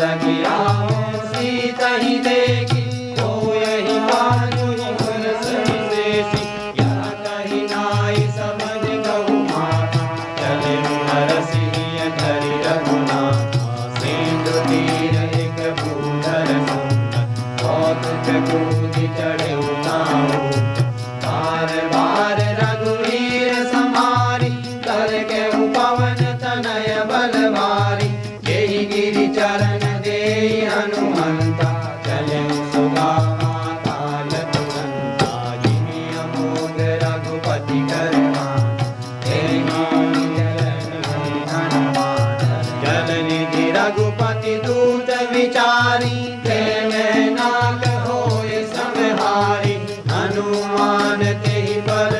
लगिया सीता ही देखी हो यही बाजू विशेषी यह कही नाई समझ कहु माता चले हरसी धरि रघुनाथ सिंधु तीर एक भूधर सुंदर कौतुक कूदि चढ़े उताऊ बार बार रघुवीर समारी कर के पवन तनय बलवारी यही गिरि चरण दे हनुमंता चले सुगमा काल तुरंता जिमि अमोघ रघुपति करवा जल निधि रघुपति दूत विचारी में नाक होय समहारी हनुमान तेहि पर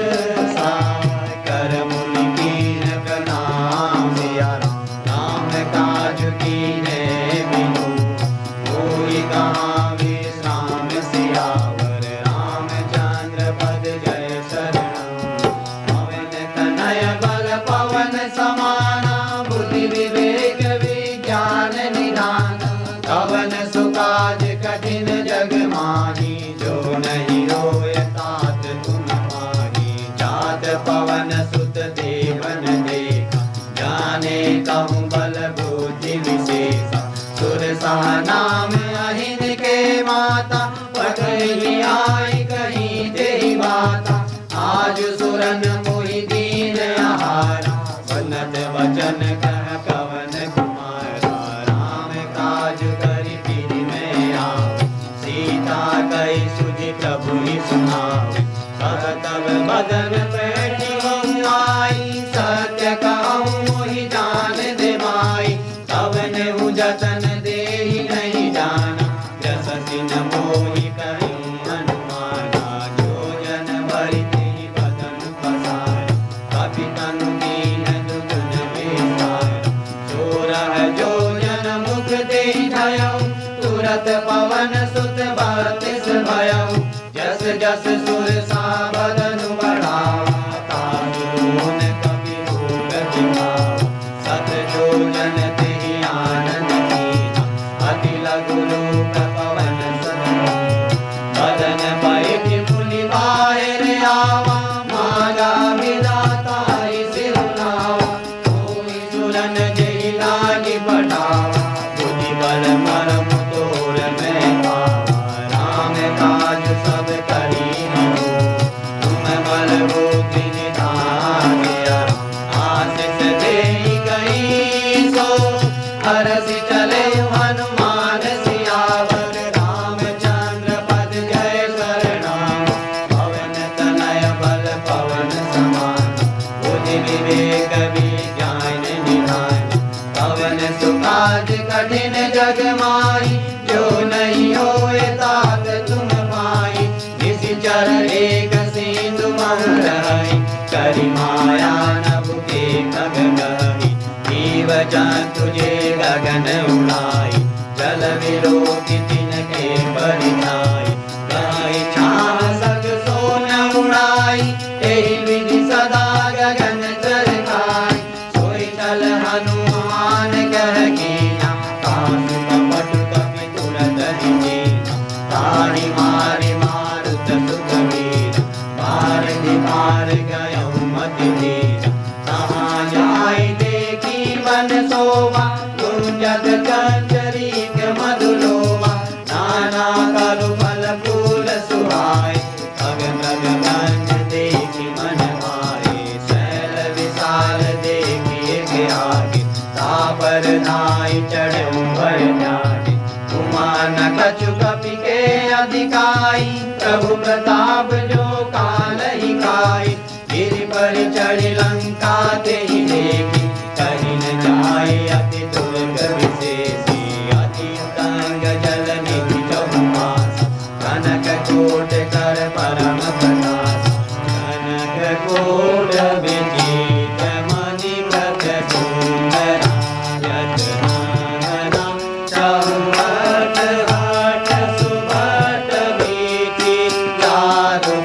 कर मुनि कीन प्रणाम सिया राम काज कीने बिनु होई कहाँ विश्राम सियावर रामचंद्र पद जय शरण पवन तनय बल पवन समाना बुद्धि विवेक विज्ञान निधान कवन सुकाज कठिन जग माही जो नहीं रोय तात तुम माही जात पवन सुत देवन देखा जाने कहूँ बल बुद्धि विशेषा सुर नाम अहिन के माता पठही आई कहीं देहि बाता आज सुरन मोहि दीन आहारा बनत वचन कह कवन कुमारा राम काज करि फिर मैं आवे सीता कही सुझि प्रभु ही सुनावे कह तब बदन बैठी आई सत्य कहूँ मोहि जान दे माई तब ने जतन दे नहीं जाना जसति न मोहि कहीं हनुमाना जो जन भरि तेहि बदन पसारा कपि तनु दीन दुगुन बेसारा चोरह जो जन मुख देहि धयऊ तुरत पवन सुत बत्तीस भयऊ जस जस सुर सा बदन बढ़ावा ताजु मोहन कपि रूप दिखावा सत जो जन तेहि आनंद कीना अति लघु रूप पवन सदन बदन बैठि मुनि बाहिर आवा मागा विधाता सिरुनावा कोई सुरन जहि लागी पटावा बुद्धि बल मरम तोर में पावा राम काज सब करी हो तुम बल बुद्धि निधान आशीष देहि कहीं सो हरसि चले हनुमान सियावर रामचंद्र पद जय शरणाम पवन तनय बल पवन समान बुद्धि विवेक विज्ञान निधान पवन सुकाज कठिन जग माही जो नहीं होए तात तुम पाई निशिचर एक सिंधु महरहि करि माया नभ के खग गहि जीव जंतु जे गगन उड़ाई जल विलोकि तिनके परिछाई गाय छान सग सोन उड़ाई एहि विधि सदा गगन जल खाई सोई चल हनुमान कह कीना कासु कपट कपि तुरत ही कीना ताहि मारि मारुत सुखवीर पार पार गयऊ मति धीर तहाँ जाय देखी बन सोवा गुंजत कंचरीक मधुलोवा नाना करु फल फूल सुहाय गगन गगन देखी मन भाए शैल विशाल देखी के आगे तापर नाई चढ़े भय जागे कुमान कछु कपि के अधिकाई प्रभु प्रताप जो काल ही खाई गिरि पर चढ़ी लंका तेहि देखी कहीं न जाए अति दुर्ग विशेषी अति तंग जल निधि चहुमासा कनक कोट कर परम प्रकाश कनक कोट विजीत मणि व्रत सुंदरा यत नाना चहुमत हट सुभट बीती चारु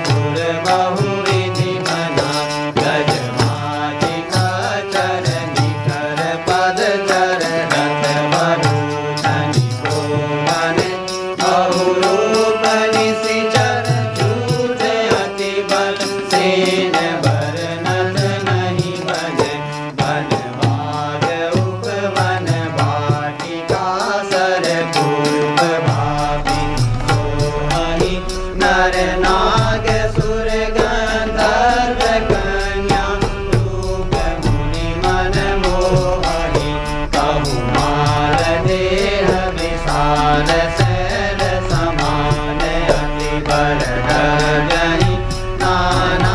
विशाल सैल समान अति बल गजहि नाना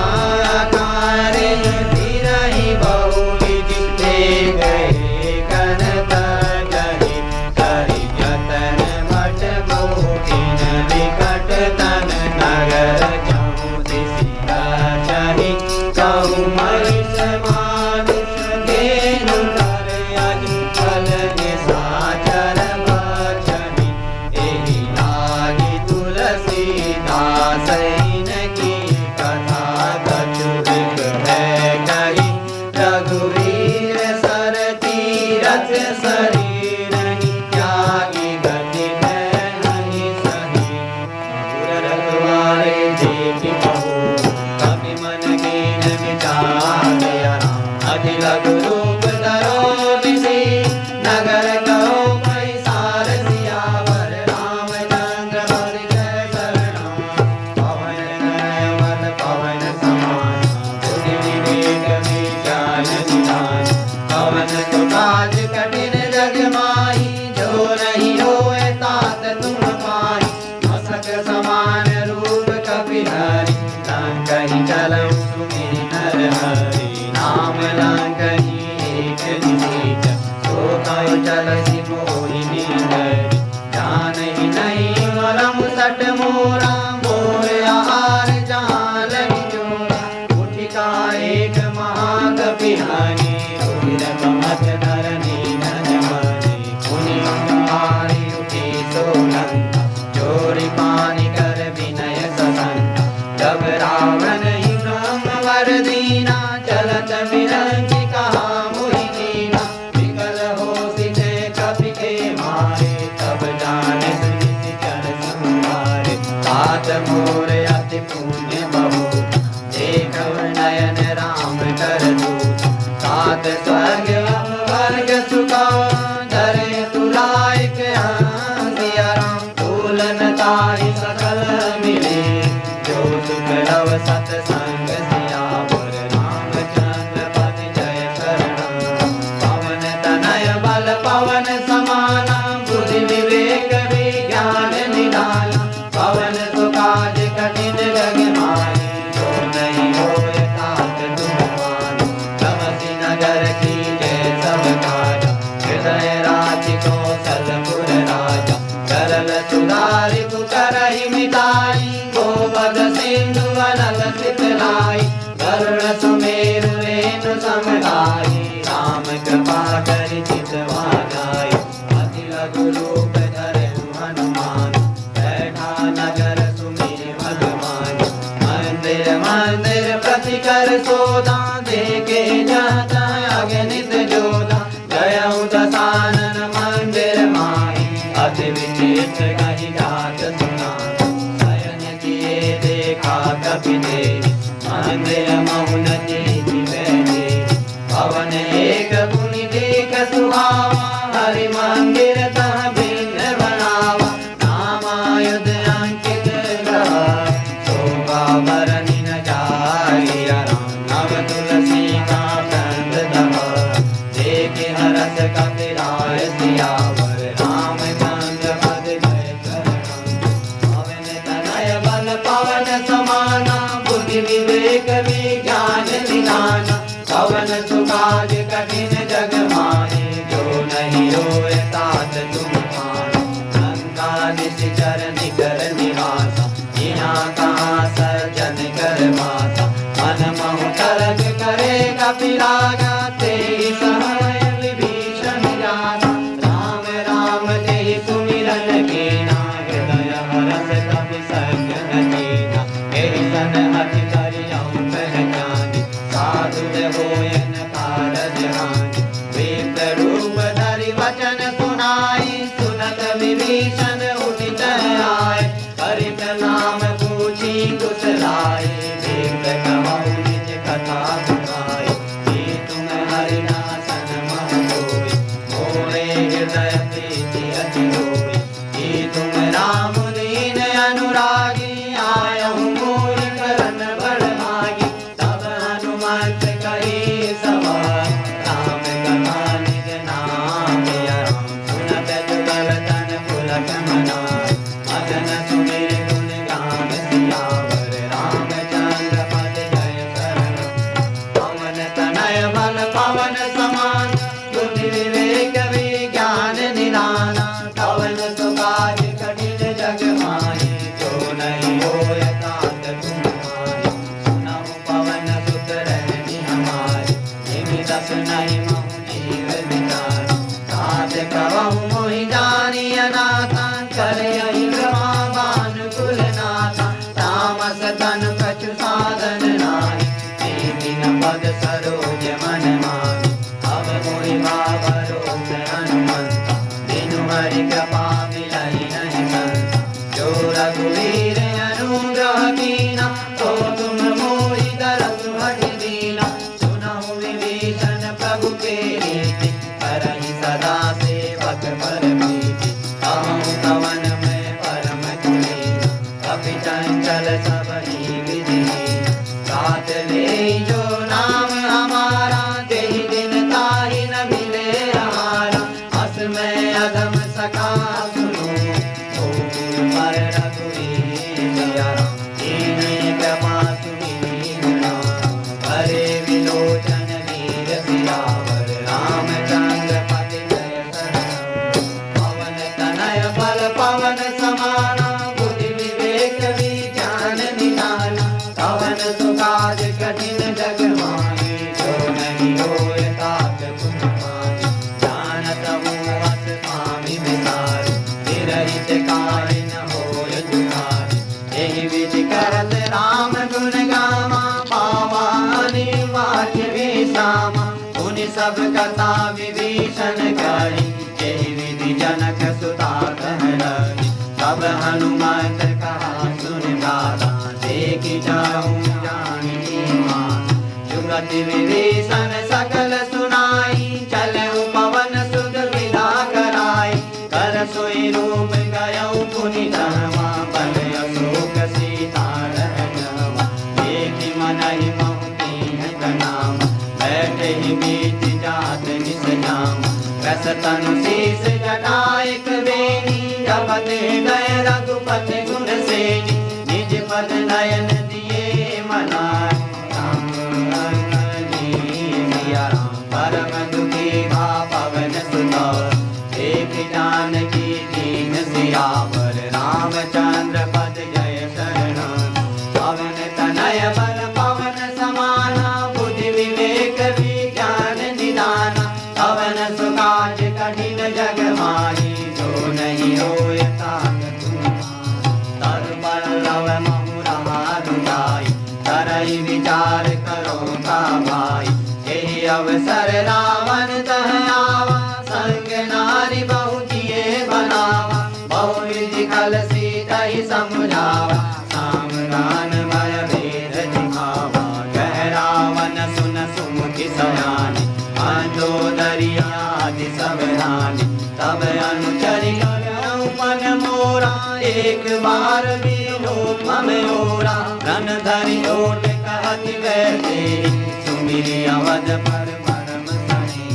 आकार फिरहि बहुविधि गए कन तजहि करि जतन भट मोहिन विकट तन नगर चहु दिसि रचहि कहु महिष मानुष घेनु कर अजि फल निशाचर बचहि एहि लागी तुलसीदास इनकी कथा कछुक है कही रघुवीर सर तीरथ शरीर त्यागी गति नहीं सही मधुर रखवारे देखि बहु कपि मन कीन विचार अति लघु रूप धरो निधि नगर कहो पैसार सियावर रामचंद्र बल जय शरणा पवन तनय बल पवन समान बुद्धि विवेक विज्ञान निधान पवन तो काज कठिन जग माही जो नहीं होए तात तुम पाई मसक समान रूप कपि धरि लंकहि चलऊ सुमिरि नर हरि नाम लंकहि एक निधीच सो कयो चलहि मोहिनी धरि जानहि नहीं मरम सट मोरा मोर आहार जहाँ लगी जोरा उठिका एक महाकपि हनि रुधिर मथ धरनी नन मनि मुनि हारि उठी सोलंका चोरी पानी कर विनय ससंका जब रावण ही ब्रह्म वर दीना चलत बिरंगी कहा मोहि कीना विकल होसि ते कपि के मारे तब जाने सुनिति कर संहारे तात मोर अति पुण्य बहुत देखव नयन राम कर दूत तात स्वर्ग वर्ग सुखा धरे तुलायक सिया राम तुलन ताहि सकल मिले जो सुख लव सतसंग सियावर रामचंद्र पद जय शरणा पवन तनय बल पवन समाना बुद्धि विवेक विज्ञान निधाना पवन सुकाज कठिन जग माही जो नहीं होए तात तुम मानो तमसि नगर की जय सब काजा हृदय राशि कौशलपुर राजा सरल सुधारि करहि मिताई गोपद सिंधु वनल सितलाई गरुड़ सुमेरु रेणु समगाई राम कृपा करि चितवा जाई अति लघु रूप धरहु हनुमान बैठा नगर सुमिरि भगवान मंदिर मंदिर प्रति कर सोदा देखे जाता अगणित जोधा जयउ दसानन मंदिर माही अति विचित्र कहि जात सुना शयन किए देखा कपि देहि मंदिर मौन जेहि बैठे पवन एक पुनि देख सुहावा हरि मंदिर तह भिन्न बनावा नामायुध अंकित ग्रह शोभा बरनि न जाय राम नव तुलसी का कंद दह देखे हरस कपि राय सियावर रामचंद्र पद जय शरणा पवन तनय बल पवन समाना बुद्धि विवेक विज्ञान निधाना पवन सुकाज कठिन जग माही जो नहीं होए तात तुम मानो लंका निश्चर निकर निवासा यहाँ कहाँ सज्जन कर माता मन महु तरग करे कपि रागा तेहि समय विभीषण जाना राम राम तेहि सुमिरन कीना हृदय हरस कपि सज्जन कीना एहि सन अति करियौ पहचानी साधु होयन कारज हानि विप्र रूप धरि वचन सुनाई सुनत विभीषण उठित आए रघुवीर अनुग्रह कीना, तो तुम मोहि तरसु हठ दीना। सुनहु विभीषण प्रभु के रीति, करहि सदा सेवक पर प्रीति। कहूँ कवन मैं परम कुलीन, कपि चंचल सबहि विधिहीन। गात ले जो नाम हमारा, तेहि दिन ताहि न मिले हमारा। अस में अधम सखा सुनो, ओ गुरु पर रघुवीर सिया राम। दीन कृपा सुमिरि नाम, करे विलोचन वीर सियावर। रामचंद्र पति जय शरण, पवन तनय बल पवन समाना। बुद्धि विवेक विज्ञान निधाना, पवन सुकाज कठिन जग माही। जो नहीं होय तात तुम माही, जानत हूँ अस स्वामी विसार। निरहित कार्य न होय दुहार, एहि विधि करत राम गुण गामा। पावा अनिवार्य विश्रामा, मुनि सब कथा विभीषण कही। एहि विधि जनक सुता कहलनि, तब हनुमत कहा सुन दाता। देखि जाऊँ जानी मान, जुगति विभीषण सकल सुनाई। चलऊ पवन सुत विदा कराई, कर सोई रूप गयऊ पुनि धमा। बल अशोक सीता रहनवा, देखि मनहि महु कीन्ह नाम। बैठे ही बीच जात निस नाम, रस तनु शीस जटाइक बेनी। जपत हृदय रघुपति गुण सेनी, निज पद नयन दिए मनाए। राम सिया राम, परम दुखी भा पवन सुता। देख जानकी दीन सियावर, रामचंद्र पद जय शरण। पवन तनय बल पवन समाना, बुद्धि विवेक विज्ञान निधाना। पवन सुकाज कठिन जग माही, जो नहीं होय तात तुम माही। तरु पल्लव महु रमारु जाई, करहि विचार करो का भाई। एहि अवसर रावण तह आवा, संग नारी बहु किए बनावा। बहु विधि कल सीतहि समुझावा, सावधान भय भेद दिखावा। कह रावण सुन सुमुखि सयानी, मंदोदरी आदि सब रानी। तब अनुचरि गयऊ मन मोरा, एक बार मिलो मम ओरा। रन धरि ओट कहत बैठे, सुमिरि अवध पर परम सही।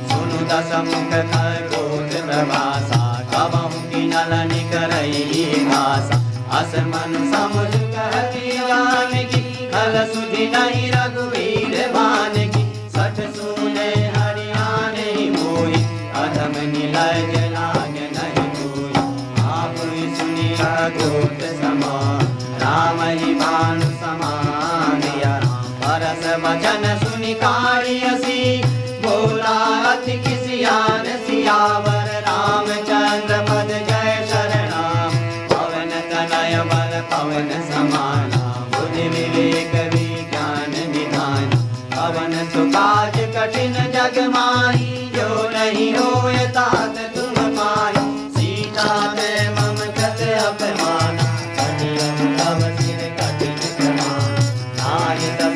सुनु दस मुख खरगोश प्रभासा, कबहु किनल निकरई भाषा। अस मनु समुझ कहति जानकी, खल सुधि नहीं रघुवीर बानकी। सठ सूने हरियाणे मोहि, अधम निलय लाग नहीं कोई। आप सुनि घोष समान, राम ही भानु समान। या राम परस वचन सुनि कारियसी, बोला अति किसियान सियावर। रामचंद्र पद जय शरण, पवन तनय बल पवन समाना। बुद्धि विवेक विज्ञान निधान, पवन सुकाज कठिन जग माही। जो नहीं होय तात तुम माही, सीता में मम कृत अपमान। कटियन तब सिर कठिन प्रमाण, नाहि सब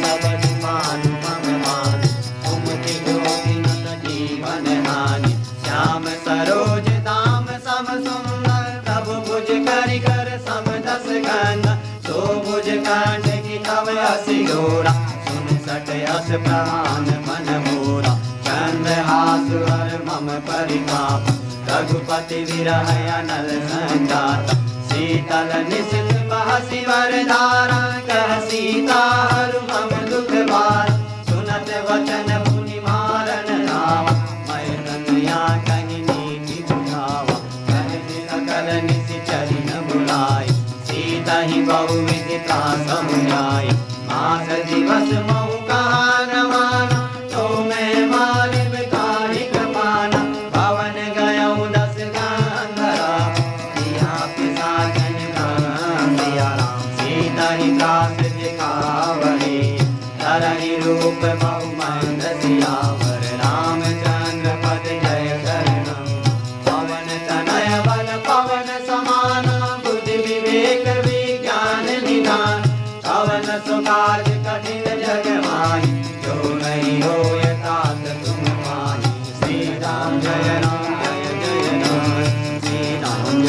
मानु मम मान। तुम तिगोति नत जीवन हानि, श्याम सरोज दाम सम सुंदर। तब भुज करि कर सम दस गंध, सो भुज कांड की तब असी घोरा। सुन सट अस प्रमाण मन मोरा, चंद्रहास हर मम परिताप। रघुपति विरह अनल संजाता, शीतल निशित बहसि वरधारा। कह सीता हरु मम दुख भार, सुनत वचन पुनि मारन धावा। मैं तनया कहि नीति बुझावा, कह सकल निशिचरि न बुलाइ। सीता ही बहुविधि ता समुझाई, मास दिवस महु कहा न माना। तो मैं मालिब कालिक पाना, भवन गयऊ दस गांधरा। दिया पिता जन गान दिया राम, सीता ही त्रास दिखावही। धरहि रूप बहु मंद सियावर, रामचंद्र पद जय शरण। पवन तनय बल पवन समाना, बुद्धि विवेक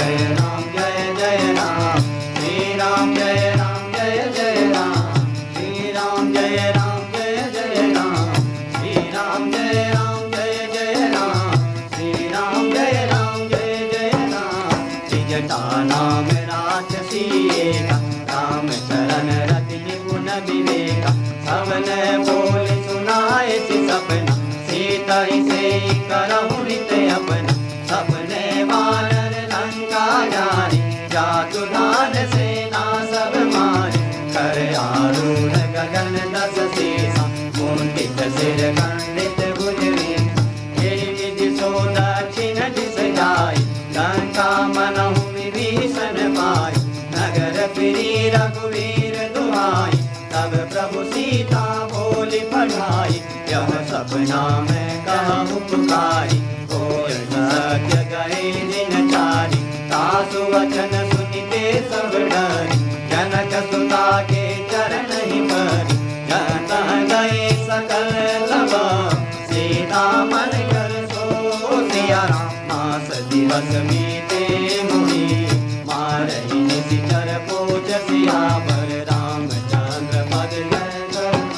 जय राम जय जय राम, श्री राम जय राम जय जय राम, श्री राम जय राम जय जय राम, श्री राम जय राम जय जय राम, श्री राम जय राम जय जय राम। त्रिजटा नाम राक्षसी एका, राम चरण रति निपुण विवेका, सबने बोल सुनाए सी सपना, सीता ही से करहु रित अपना, सबने वानर लंका जारी, जातु धान सेना सब मारी, कर आरूढ़ गगन दस सीसा, मुंडित सिर खंडित भुज विंध्य, गिरि विधि सो दक्षिण दिस जाई, लंका मनहु विभीषण पाई, नगर फिरी रघुवीर दुहाई, तब प्रभु सीता बोली पढ़ाई, यह सपना मैं कहूँ पुकारी, कोई सत्य गए दिन चारी, तासु वचन सुनिते सब डरी, जनक सुता के चरण ही परी, जहाँ गए सकल लब, सीता मन कर सो सिया राम, मास दिवस बीते मुनि, मारहि निशिचर पोच सियावर, रामचंद्र पद जय करुण,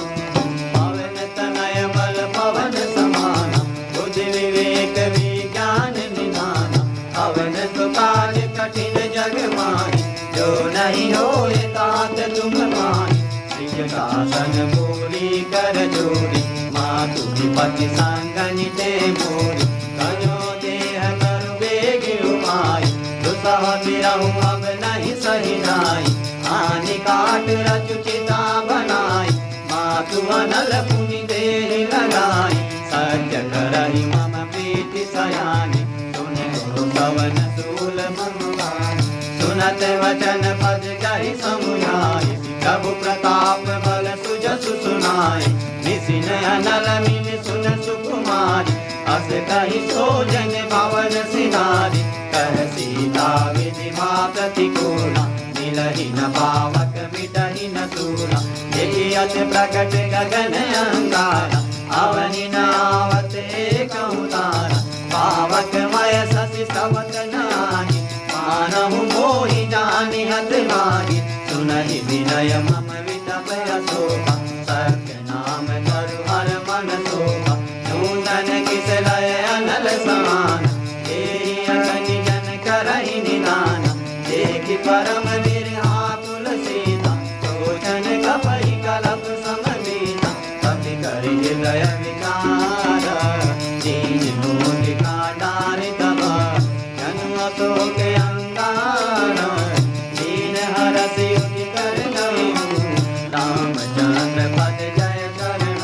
पवन तनय बल पवन समान, बुद्धि विवेक विज्ञान निधान, अवन सुकाज कठिन जग माही, जो नहीं होए तात तुम माही, त्रिजटासन पूरी कर जोड़ी, मातु पति संगनि ते मोरी, कयो देह तरु बेग उपाय, दुसह बिरहु अब नहीं सही जाई, हानि काट रचु चिता बनाई, मातु अनल पुनि देह लगाई, सत्य करहि मम प्रीति सयानी, सुनि गुरु पवन सूल मंगाई, सुनत वचन पद कहि समुझाई, प्रभु प्रताप बल सुजसु सुनाई, निसिन अनल मिन सुन सुकुमारी, अस कहि सोजन भवन सिधारी, कह सीता विधि मा प्रतिकूला, मिलहि न पावक मिटहि न सूरा, देखि अति प्रकट गगन अंगारा, अवनि न आवत एकहु तारा, पावक मय शशि सवत नाहि, मानहु मोहि जानि हत भागी, सुनहि विनय मम विटप अशोका, सत्य नाम तरु हर मन शोभा, नूतन किस लय अनल समान, एहि अगनि जन करहि निदान, देखि परम बिरहा तुलसीता, सोचन कपहि कलप सममीता, कपि करि हृदय विकार, दीन मूलिका डारि तब, जन्म शोक अंगार, दीन हरषि उठि कर गयो, रामचंद्र पद जय करुण,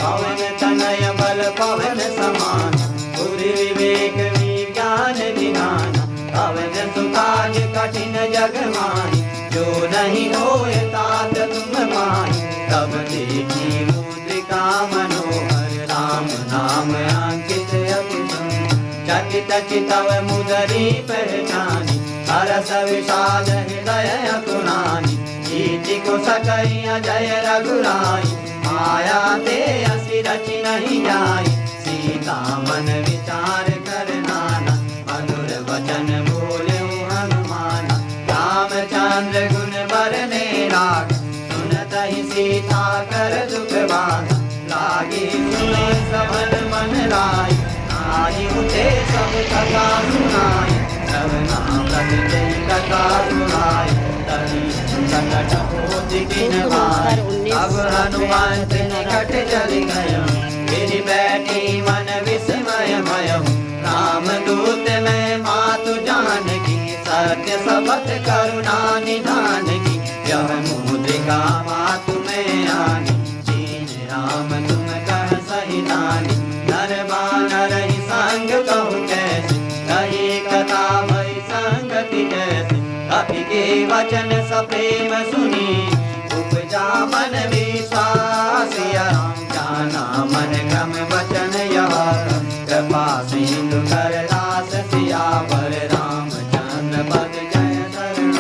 पवन तनय बल पवन समान, बुद्धि विवेक विज्ञान निधान, पवन सुकाज कठिन जग माही, जो नहीं होए तात तुम माही, तब देखी मुद्रिका मनोहर, राम नाम अंकित अति सुंदर, चकित चितव मुदरी पहचानी, हरस विषाद हृदय अकुलानी, कीर्ति को सकई अजय रघुराई, माया ते असि रचि नहीं जाई, सीता मन विचार कर नाना, मधुर वचन बोले हनुमान, रामचंद्र गुण बरने लाग, सुनत ही सीता कर दुख बाधा, लागे सुने सबन मन राय, आई उठे सब कथा सुनाई, सब नाम जय कथा सुनाई, तभी संकट होति किन भाई, अब हनुमान से निकट चल गयो, गिरि बैठी मन विस्मय भयउ, राम दूत में मातु जानकी, सत्य सबत करुणा निधान की, यह मुद्रिका मातु में आनी, दीन राम तुम कह सही दानी, नर बानर ही संग कहु कैसे, कही कथा भई संगति जैसे, कपि के वचन सप्रेम सुनी, उपजा मन विश्वास, राम जाना मन क्रम वचन यह, कृपा सिंधु कर दास सियावर, रामचंद्र पद जय करुण,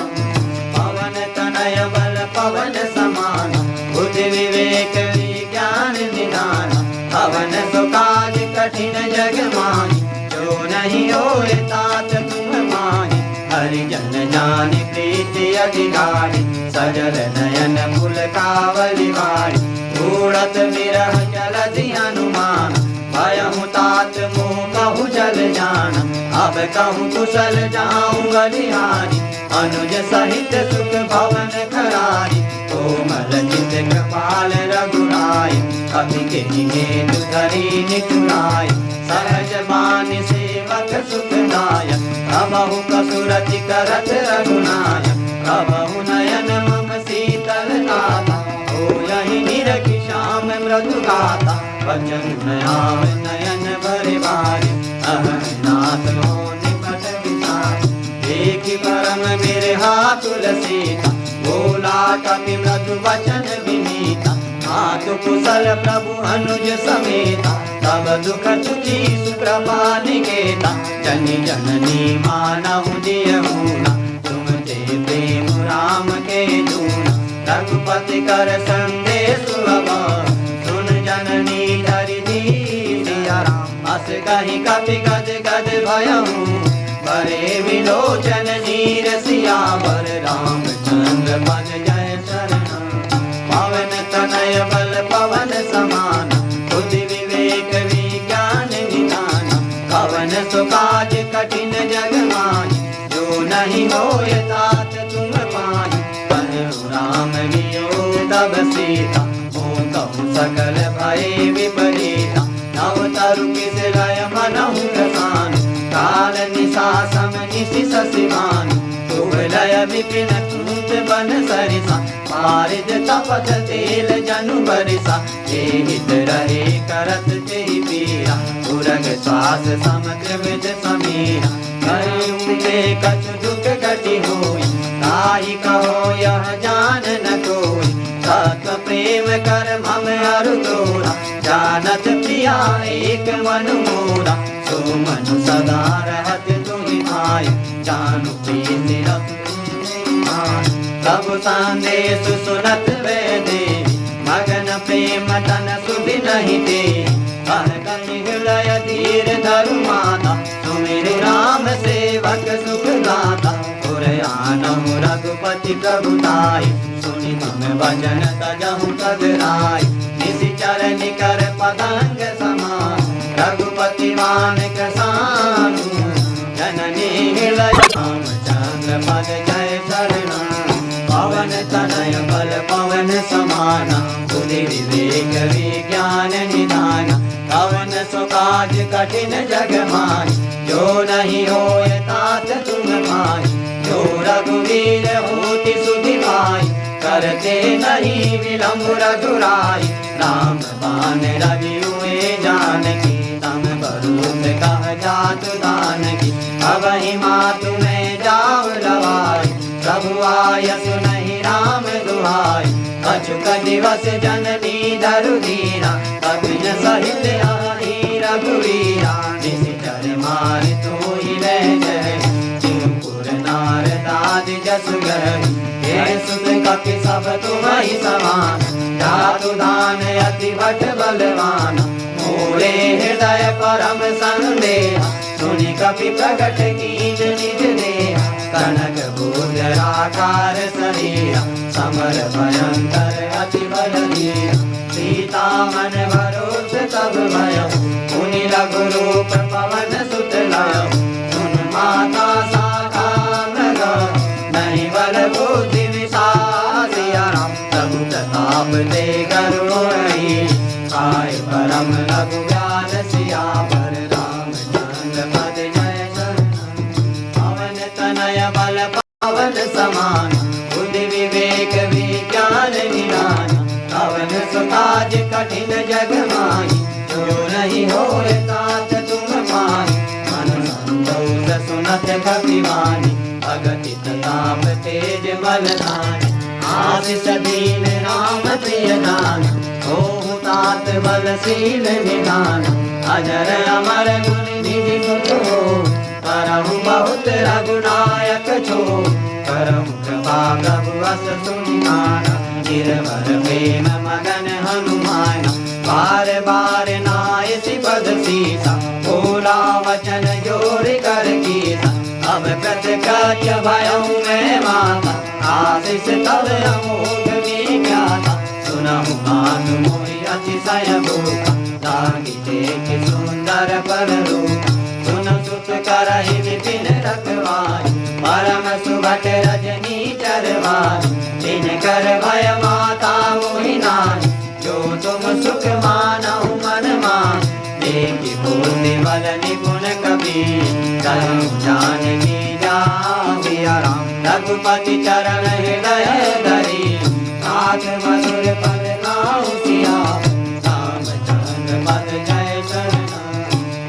पवन तनय बल पवन समान, बुद्धि विवेक विज्ञान निधान, पवन सुकाज कठिन जग माही, जो नहीं होए तात तुम माही, परिजन जानि प्रीति अधिकारी, सजल नयन पुलकावली वारी, उड़त विरह जलधि हनुमान, भयहु तात मोह कहु जल जान, अब कहूँ कुशल जाऊँ बलिहारी, अनुज सहित सुख भवन खरारी, कोमल चित कृपाल रघुराई, कपि के हेतु धरी निठुराई, सहज बानी सेवक सुखदायक, प्रभु कसुरति करत रघुनायक, प्रभु नयन मम शीतल नाथा, होयहि निरखि श्याम मृदु गाथा, वचन नयाम नयन भरि भारि, अहनाथ हो निकट विचारि, देखि परम बिरहा तुलसीता, बोला कपि मृदु वचन विनीता, मातु कुशल प्रभु अनुज समेता, तब दुख तुझी सुप्रभा निकेता, जनि जननी मानहु जियहूना, तुम ते प्रेम राम के दूना, रघुपति कर संदेश अब, सुन जननी धरि दी सिया राम, अस कहि कपि गद गद भयहु, बरे विलोचन नीर सियावर, रामचंद्र पद जय शरण, पवन तनय बल पवन समान, बुद्धि विवेक विज्ञान निधान, कवन सो काज कठिन जग माहि, जो नहीं होय तात तुम पाहि, कहु राम वियोग तब सीता, हो कहु सकल भय विपरीता, नव तरु किस लय मनहु प्रसान, काल निशा सम निशि शशिमान, शुभ लय विपिन कुंत बन सरिसा, पारिद तपत तेल जनु बरिसा, हित रहे करत तेहि पीरा, उरग श्वास समग्र विद समीरा, कलयुग के कछु दुख घटी होई, ताहि कहो यह जान न कोई, तत्व प्रेम कर मम अरु तोरा, जानत प्रिया एक मनु मोरा, सो मनु सदा रहत तुहि भाई, जानु प्रीति रतु प्रभु संदेश सुनत वे देवी, मगन प्रेम तन सुधि नहीं दे, कहि हृदय धीर धरु माता, सुमिरि राम सेवक सुख दाता, पुरयानहु रघुपति प्रभुताई, सुनि मम वचन तजहु तदराई, निशिचर निकर पतंग समान, रघुपति मान कसानु, जननी हृदय रामचंद्र पद जय शरण, पवन तनय बल पवन समाना, बुद्धि विवेक विज्ञान निधान, कवन सो काज कठिन जग माहि, जो नहीं होय तात तुम भाई, जो रघुवीर होति सुधि भाई, करते नहीं विलम्ब रघुराई, राम बाण रवि हुए जानकी, तम बरूप कह जातु दानकी, अबहि मातु मैं जाऊ लवाई, प्रभु आय सुनहि राम दुहाई, कछुक दिवस जननी धरु धीरा, कपिन सहित आहि रघुवीरा, निशिचर मार तोहि लय जय, चिंपुर नार दादि जसु गहि, हे सुत कपि सब तुम्हि समान, जातु दान अति भट बलवान, मोरे हृदय परम संदेहा, सुनि कपि प्रकट कीन निज देहा, कनक भूधराकार शरीरा, समर भयंकर अति बलवीरा, सीता मन भरोस तब भयउ, मुनि लघु रूप पवन सुत लयउ, सुन माता शाखा मृग, नहीं बल बुद्धि विशाल, सिया राम प्रभु प्रताप ते गरुड़हि, आय परम लघु ज्ञान सियावर, रामचंद्र पद जय शरण, पवन तनय बल पवन समान, बुद्धि विवेक विज्ञान निधान, कवन सो काज कठिन जग माहि, जो नहीं होय तात तुम पाहि, मन संतोष सुनत कपिवानी, अगति प्रताप तेज बलधान, आशीष दीन राम प्रिय दान, होहु तात बलशील निधान, अजर अमर गुण निधि सुतो, करहु बहुत रघुनायक छो, करहु कृपा प्रभु अस सुनिमान, गिरवर प्रेम मगन हनुमान, बार बार नाय सिपद सीसा, बोला वचन जोर कर कीसा, तब प्रत्यक्ष भयऊ मैं माता, आशीष तब अमोघ विख्याता। सुनहु भानु मोहि अतिशय भूखा, लागी देख सुंदर पर रूप। सुन सुत करहि विपिन रखवारी, परम सुभट रजनी चरवारी। जिन कर भय माता मोहि नारी, जो तुम सुख मानहु मन मानी। देखि भूति बल निपुण कबीर, कहूँ जानकी जामिया राम। रघुपति चरण हृदय धरी, नाथ मधुर पद नाउ सियावर। रामचंद्र पद जय चरण,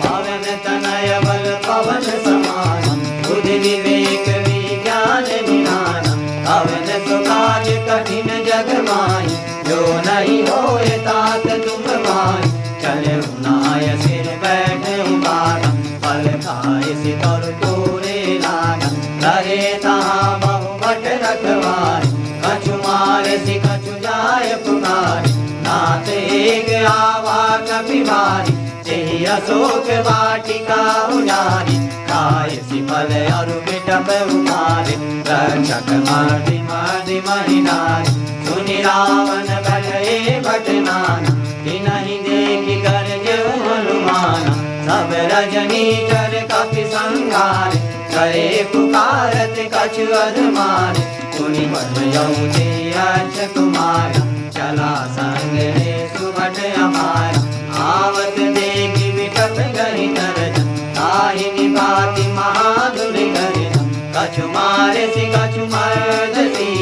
पवन तनय बल पवन समान। बुद्धि विवेक विज्ञान निधान, पवन सुकाज कठिन जग माही। जो नहीं होए तात तुम माही, चले नाय सिर बैठे बारा। पल खाए सितौर तोरे लागा, करे तहाँ बहुमठ रखवारी। कछु मारे सि कछु जाय पुकारे, नाथ एक आवा कपि भारी। तेहि अशोक वाटिका उजारी, खाए सि फल अरु बिटप उतारे। रक्षक मर्दि मर्दि महि नारी, सुनि रावण भटए भट नाना। तिनहि देखि गरजेउ हनुमाना, सब रजनी चर कपि संघारे। करे पुकारत कछु अधमारे, पुनि बजयउ ते अक्ष कुमारा। चला संग रे सुभट अमारा, आवत देखि बिटप गहि नरजन। ताहि निपाति महादुर गरिन, कछु मारे सि कछु मर्दसी।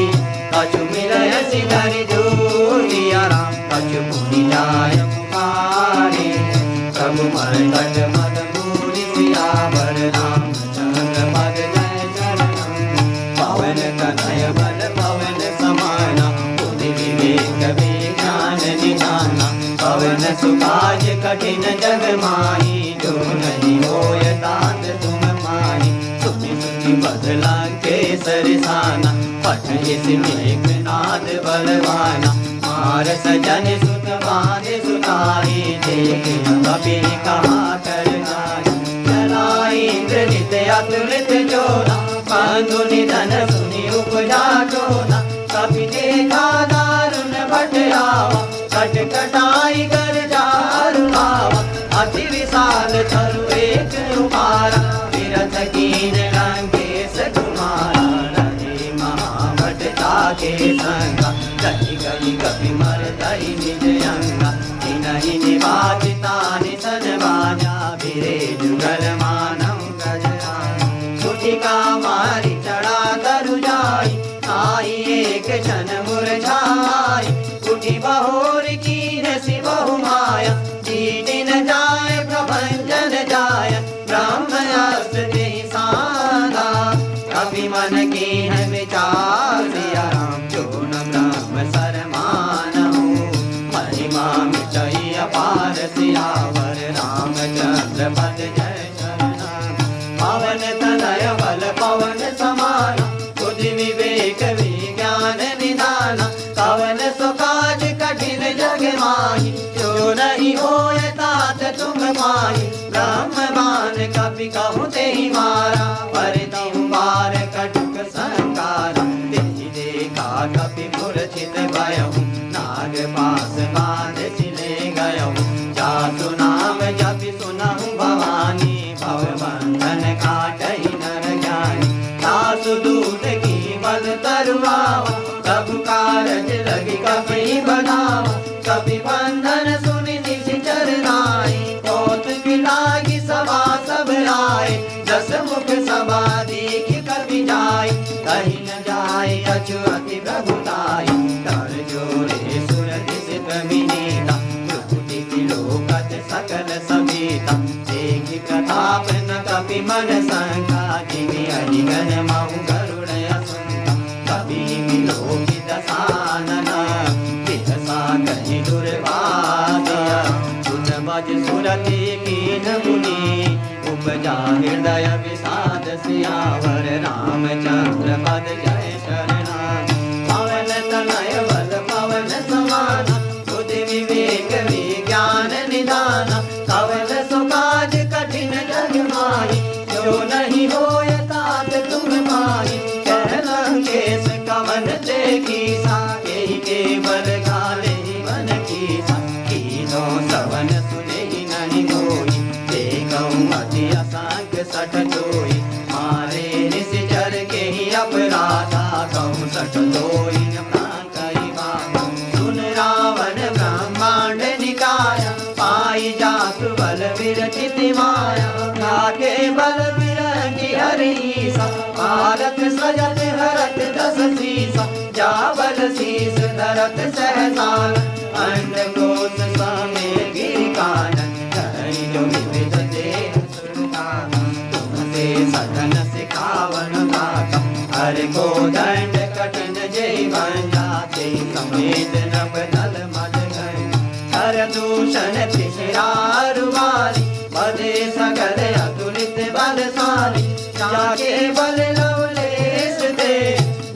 कछु मिलय सि धरि दूरिया राम, कछु पुनि जाय पुकारे। प्रभु मरकट मद भूरि सियावर, रामचंद्र पद जय चरण। पवन तनय बल पवन समाना, बुद्धि विवेक विज्ञान निधाना। पवन सुकाज कठिन जग माही, जो नहीं होय तात तुम माही। सुनि सुनि बदला केसर साना, पठहि सि मेघनाद बलवाना। मार सजन सुत बांधे सुताई, देख कपि कहा कर जाय। चला इंद्रजित अतुलित जोरा, बंधु निधन सुनि उपजा डोला। कपि देखा दारुण भट आवा, कटकटाई कर जारु आवा। अति विशाल तरु एक उपारा, विरथ कीन लंकेश कुमारा। रहे महाभट ताके संगा, गहि गहि कपि मर्दहि निज अंगा। तिनहि निवासिता निसन बाजा, भिरे जुगल मानव गजराजा। छुटिका मारी चढ़ा तरु जाई, आई एक क्षण मुरझाई। उठी बहोर कीन सि बहु माया, जीति न जाय प्रभंजन जाय। ब्रह्मस्त्र देहि साधा, कपि मन कीन विचार। सिया राम जो न ब्रह्म सर मानहु, महिमा मिटई अपार। सियावर रामचंद्र पद जय चरण, पवन तनय बल पवन समाना। बुद्धि विवेक विज्ञान निधाना, पवन सुकाज कठिन जग माही। जो नहीं होय तात तुम माही, ब्रह्म बाण कपि कहूँ तेहि मारा। पर तिहु बार कटुक संकारा, तेहि देखा कपि मूर्छित भयउ। नाग पास बांध सिले गयउ, जासु नाम जपि सुनहु भवानी। भव बंधन काटहि नर ज्ञानी, सासु दूत की बल तरुआवा। प्रभु कारज लगी कपि बनावा, कपि बंधन सुनि निश्चर नाई। कौतुक लागी सभा सब आए, दस मुख सभा देखि कपि जाय। कहि न जाय अच्युत प्रभुताई, कर जोरे सुर दिसित विनीता। प्रभुति विलोकत सकल समेता, देखि प्रताप न कपि मन शंका। जिमि अहिगन महु गरुड़ असंका, कपि विलोकित सानना। विधसा कहि दुर्वादिया, सुन बज सुरति कीन मुनि। उपजा हृदय विषाद सियावर, रामचंद्र पद जय चरण। पवन तनय बल पवन समाना, बुद्धि विवेक विज्ञान निधाना। पवन सुकाज कठिन जग माही, जो नहीं होय तात सकलोइन प्राकई बाबा सुन रावण ब्रह्मांड निकाय पाई जातु बल विरचित माया लागे बल विरंगी हरीसा भारत सजत हरत दस सीसा जावल शीस धरत सहसान अंडकोश सामे गिरिकानन कहि जो विविध देह सुरतान तुमसे सघन सिखावन गाता हर को दंड कठिन जय बन जाते समेत नभ नल मद गए हर दूषण त्रिशिरार वाली बदे सकल अतुलित बलशाली जाके बल लवलेश दे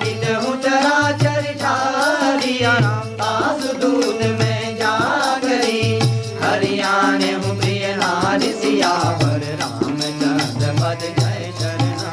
दिलहु चराचर चारिया तासु दूत में जागरी हरियाणे हूँ प्रिय नारी सियावर रामचंद्र पद जय शरणा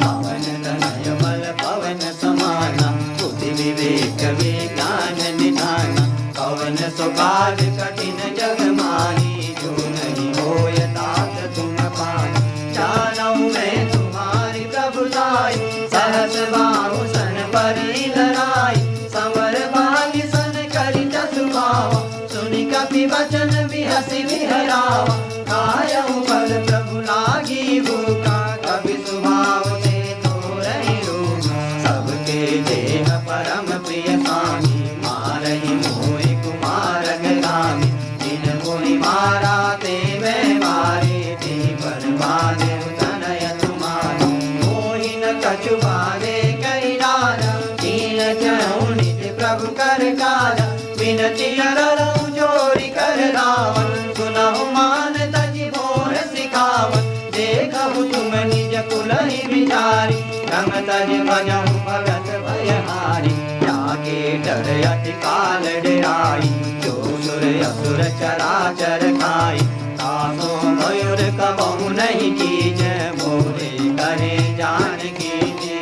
पवन तनय बल पवन समाना बुद्धि विवेक विज्ञान निधाना पवन सुकाल कठिन जग माही जो नहीं होय तात तुम पाई जानऊ मैं तुम्हारी प्रभुताई सहस बाहु सन परी लड़ाई संवर भाग्य सन करि जसु भावा सुनि कपि वचन बिहसि विहरावा कायऊ बल प्रभु लागी भूखा कवि सुभाव से तोरहि रूप सबके देह परम प्रिय स्वामी मारहि मोहि कुमार गामी जिन कोई मारा ते मैं मारे ते बर्बाद तनय तुम्हारे मोहि न कछु भागे कई डारा कीन चहु निज प्रभु कर काजा विनती अररऊ जोरी कर रावण सुनहु मान तजि मोर सिखावन देखहु तुम निज कुलहि विचारी रंग तज भजहु भगत भयहारी जाके डर अति काल डराई जो सुर असुर चराचर खाई तासो मयूर कबहु नहीं कीज मोरे करे जान कीजे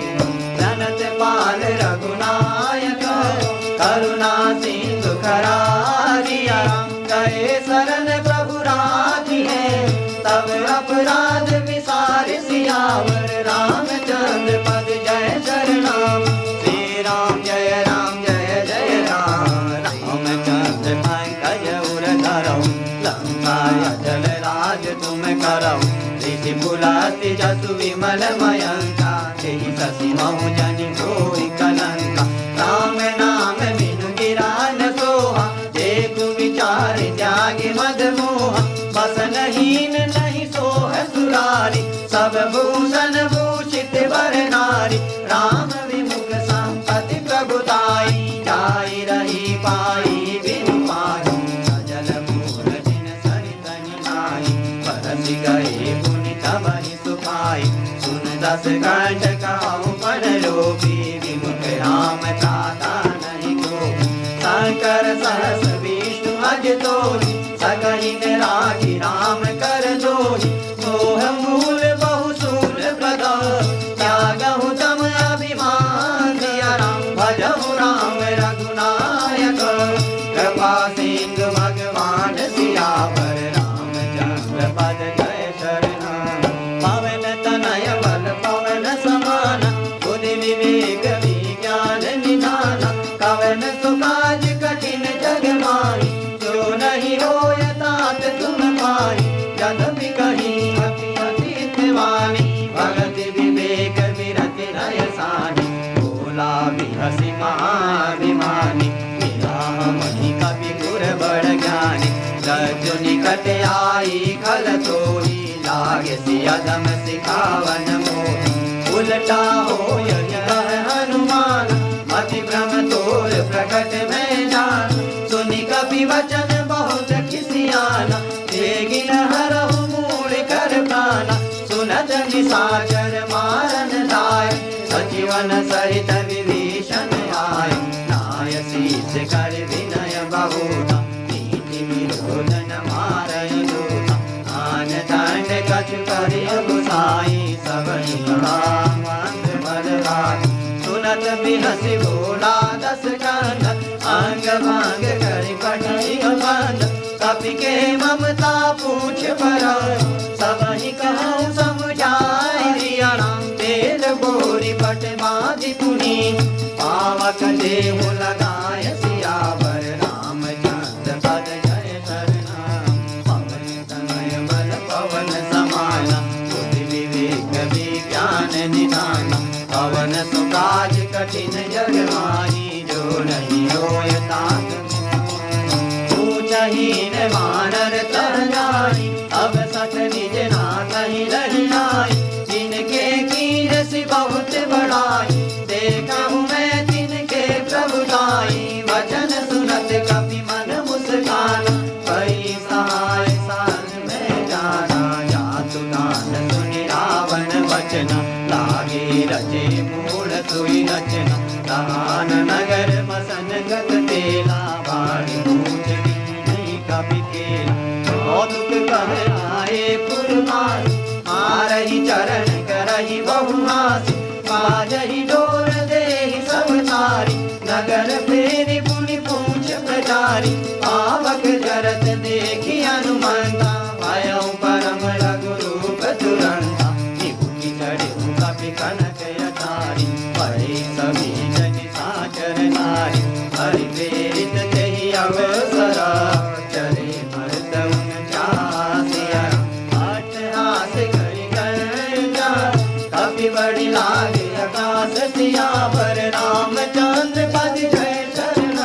जनत पाल रघुनायक करुणा सिंधु करारिया गए शरण प्रभु राजी है तब अपराध विसार सियावर रामचंद्र पद जय शरणाम श्री राम जय जय राम रामचंद्र पंकज उर धरौ लंका जल राज तुम करौ ऋषि पुलाति जसु विमल मयंका तेहि शशि महु जनि कोई कलंका राम नाम बिनु गिरा न सोहा देखु विचार त्याग मद मोहा बसन हीन नहीं सोह सुरारी सब भूषण भूषित वर नारी राम विमुख संपत्ति प्रभुताई जाई रही पाई बिनु पाई सजल मूल जिन सरितनि नाई परसि गए पुनि तबहि सुखाई सुन दस कंठ कहूँ पर लोभी विमुख राम त्राता नहीं को शंकर सहस विष्णु अज तोहि सकहि राखी राम कर जोहि मोह मूल बहु सूल प्रदा त्यागहु तम अभिमान दिया राम भजहु राम रघुनायक कृपा सिंधु भगवान सियावर रामचंद्र पद जय शरणा पवन तनय बल पवन समान बुद्धि विवेक विज्ञान निधान कवन सुकाज कठिन जग माही जो नहीं होय तात तुम पाई यद्यपि कहीं अति अतीत वाणी भगति विवेक विरति नय सानी भोला बिहसि महाभिमानी मिला मही कवि गुर बड़ ज्ञानी लज्जु निकट आई खल तोही लागे सियदम सिखावन मोही उलटा हो यदि कह हनुमान मति भ्रम तोर प्रकट में जान सुनि कपि वचन बहुत किसियाना तेगिन हरहु मूल कर प्राणा सुनत निशाचर मारन लाय सजीवन सहित विभीषण आय नाय शीस कर विनय बहुता नीति विरोध न मारय दूता आन दंड कछु करि गुसाई सबहि मंद बलवाई सुनत बिहसि भोला दस कंठ अंग भांग करि पठि बंध कपि के ममता पूछ पर सबहि कहूँ समझाय रिया राम तेल बोरी पट बाँधि पुनि पावक देहु लगाय सियावर रामचंद्र पद जय शरण। पवन तनय बल पवन समाना बुद्धि विवेक विज्ञान निधान। पवन सुकाज कठिन जग माही जो नहीं होय तात हीन वानर तर जाई। अब सठ निज नाथ ही रही आई। जिनके कीन सी बहुत बड़ाई देखा हूँ मैं तिनके प्रभु दाई। वचन सुनत कपि मन मुस्काना कई सहाय सान में जाना। जातु दान सुनि रावण वचन लागे रचे मूल सुई रचना। दान नगर मसन गत तेला बाड़ी मूछ दुख कह आए पुरमार मारही चरण करही बहुमासी। बाजही डोर देहि सब तारी नगर फेरी पुनि पूछ प्रचारी। पावक जरत देखी हनुमंता भयउ परम रघुरूप तुरंता। निभुति चढ़ऊ कपि कनक अटारी पढ़े सभी जन साचर नारी। हरि प्रेरित तेहि अवसरा चले बड़ी लागे आकाश सियावर रामचंद्र पद जय शरण।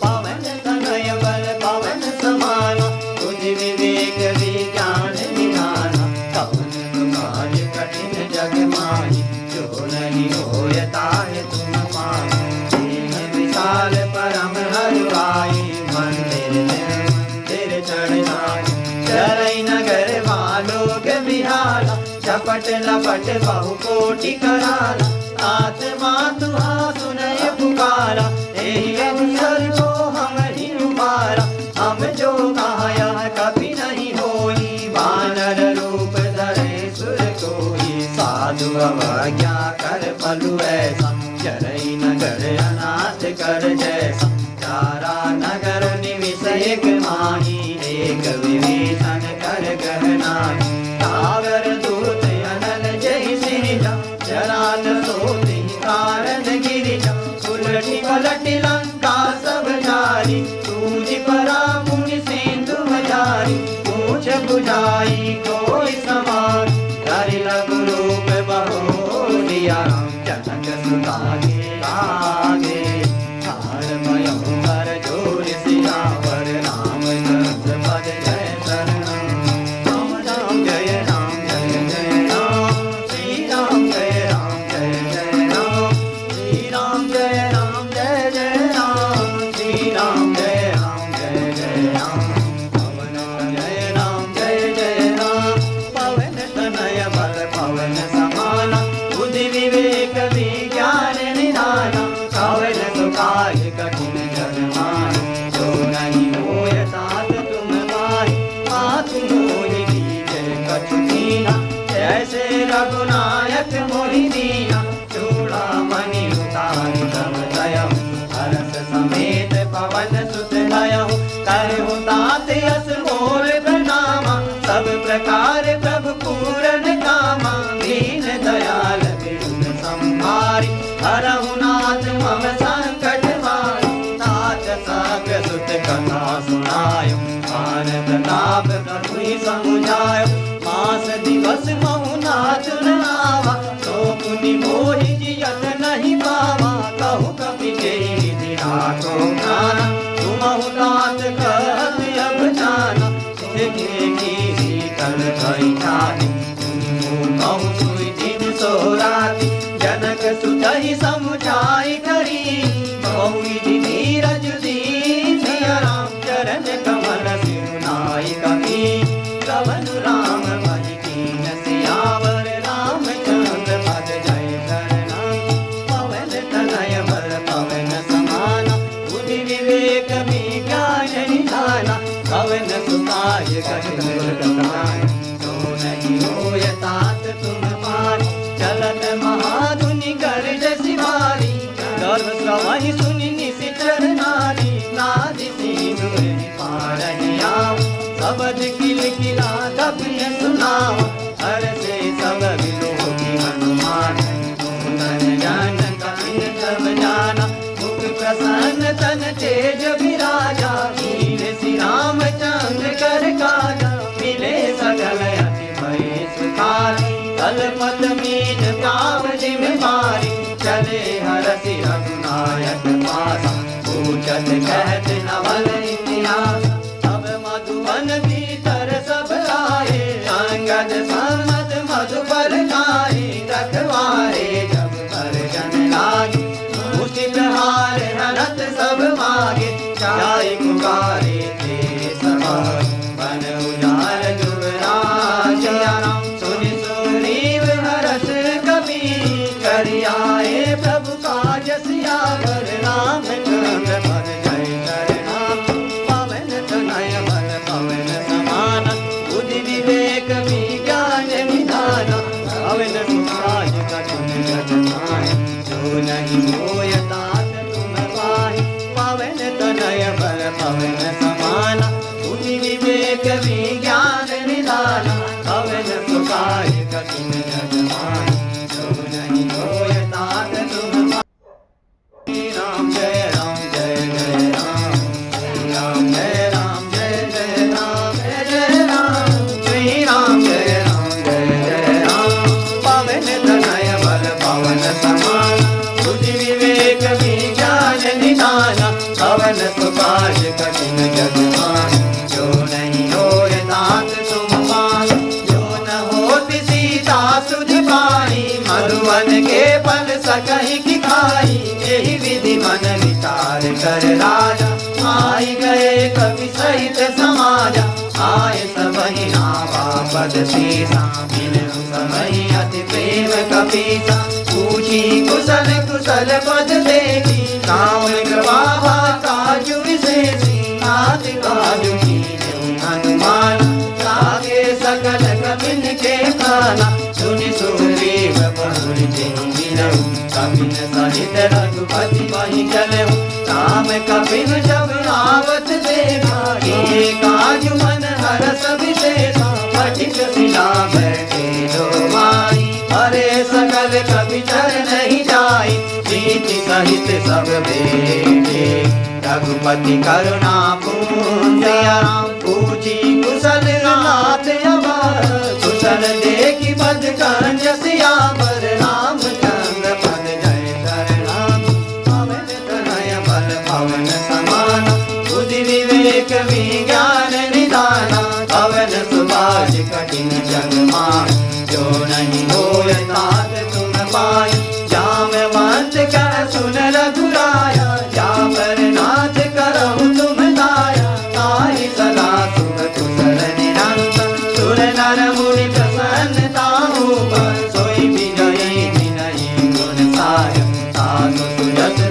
पवन तनय बल पवन समाना बुद्धि विवेक विज्ञान निधाना। पवन सुकाज कठिन जग माही जो नहीं होय ताहि तुम पाहि। देह विशाल परम हरुआई मंदिर मंदिर चढ़ाई। चरई नगर वालोक बिहाला चपट लपट बहु कोटि कराला। आत्मा तुहा सुनय पुकारा एहि अवसर को हम ही उबारा। हम जो काया कभी नहीं होई वानर रूप धरे सुर कोई। साधु अवज्ञा कर पलु ऐसा चरई नगर अनाथ कर जैसा। चारा नगर निविष एक माही एक विभीषण कर गहनाही। सागर दूत अनल जय सिरिजा जरान सोति कारण गिरिजा। उलटी पलटी लंका सब जारी सूझ परा मुनि सिंधु जारी। पूछ बुझाई कोई समान धरि लघु रूप बहोरिया। जनक सुता के आगे हार भयउ कर जोर सियावर रामचंद्र पद जय शरण। राम राम जय राम जय जय राम। श्री राम जय राम जय जय राम। श्री राम जय राम जय जय राम। श्री राम जय राम जय जय राम। पवन जय राम जय जय राम। पवन तनय बल पवन समाना बुद्धि विवेक विज्ञान निधाना। पवन सुकाज कठिन जग माही जो नहीं होय तात तुम पाहि। मातु मोहि दीजय कछु दीना जैसे रघुनायक मोहि दीना। चूड़ामणि उतारि तब दयहु हरस समेत पवन सुत भयहु। करहु तात यस मोर प्रणामा सब प्रकार प्रभु पूरन कामा। दीन दयाल बिरुद संहारी हरहु नाथ मम संकट मारी। तात साग्र सुत कथा सुनायो मान प्रताप प्रभु समुझायो। मास दिवस महु नाथ न आवा तो पुनि मोहि जियत नहीं पावा। कहु कपि केहि विधि राखो प्राणा तुमहु तात कहत अब जाना। की शीतल भई जाति कहु सुई दिन सोराति। जनक सुतहि समुझाई करी बहु विधि नीरज दीन। सिया राम चरण कमल सिरुनाई कपि कवन राम भज कीन सियावर रामचंद्र पद जय शरण। पवन तनय बल पवन समाना बुद्धि विवेक विज्ञान निधाना। पवन सुकाज कठिन जग माही जो नहीं होय तात तुम पाहि। चलत महाधुनि गर्ज शिवारी गर्भ सवहि सुनि निशिचर नारी। नादि सिंधु पारहि आव सबद किल किला कपिय सुनाव। हर से सब विलोकी हनुमान तन जान कपिन सब जाना। चले हरसि रघुनायक पासा, पूछत कहत नवल इतिहास। सब मधुवन भीतर सब आए, अंगद संमत मधुपर खाए। रखवारे जब पर जन लागे, उचित हार हरत सब मागे। जाय पुकारे थे सवार, बन उजाड़ युवराज सिया राम। सुनि सुग्रीव हरष कपि, करि आए प्रभु काज सियावर। रामचंद्र पद जय चरणाम, पवन तनय बल पवन समाना। बुद्धि विवेक विज्ञान निधान, पवन सुराज कठिन जग माहि। जो नहीं होय तात तुम पाहि, पवन तनय बल पवन समाना। बुद्धि विवेक विज्ञान निधान, पवन सुराज कठिन जग माहि। जो नहीं होय तात तुम पाहि। राम जय राम जय जय राम, श्री राम जय राम जय जय राम जय जय राम। श्री राम जय जय राम, पवन तनय बल पवन समाना। बुद्धि विवेक विज्ञान निधान, पवन सुकाज कठिन जग माहि। जो नहीं होय तात तुम पाहि, जो न होति सीता सुध पाई। मधुवन के फल सकहि की खाई, यही विधि मन विचार कर राजा। आई गए कवि सहित समाजा, आए सबहि नावा पद सीसा। मिलहु सबहि अति प्रेम कपीसा, पूछी कुशल कुशल पद देखी। काम कृपा काजु विशेषी, नाथ काजु कीन्ही हनुमान। लागे सकल कपिन के खाना, सुनि सुग्रीव पहुँच मिलहु। कपिन सहित रघुपति वहीं चलहु, राम कपिन जब आवत देखा। किए काजु मन हरष विशेषा, पठित शिला बैठे दो माई। अरे सकल कपि चर नहीं जाई, प्रीति सहित सब बेटे। रघुपति करुणा पूर्ण सिया राम, पूछी कुशल नाथ अवर। कुशल देखी बद कंज सियावर, रामचंद्र पद जय चरणाम। पवन तनय बल पवन समाना, बुद्धि विवेक विज्ञान निधाना। पवन सुभाष कठिन जग माहि, जो नहीं होय तात तुम पाहि। जामवंत कह सुन रघुराया, जा पर नाथ करहु तुम दाया। ताहि सदा सुख कुशल निरंतर, सुर नर मुनि प्रसन्नता पर। सोई विजयी विनयी गुण सार, साधु सुजस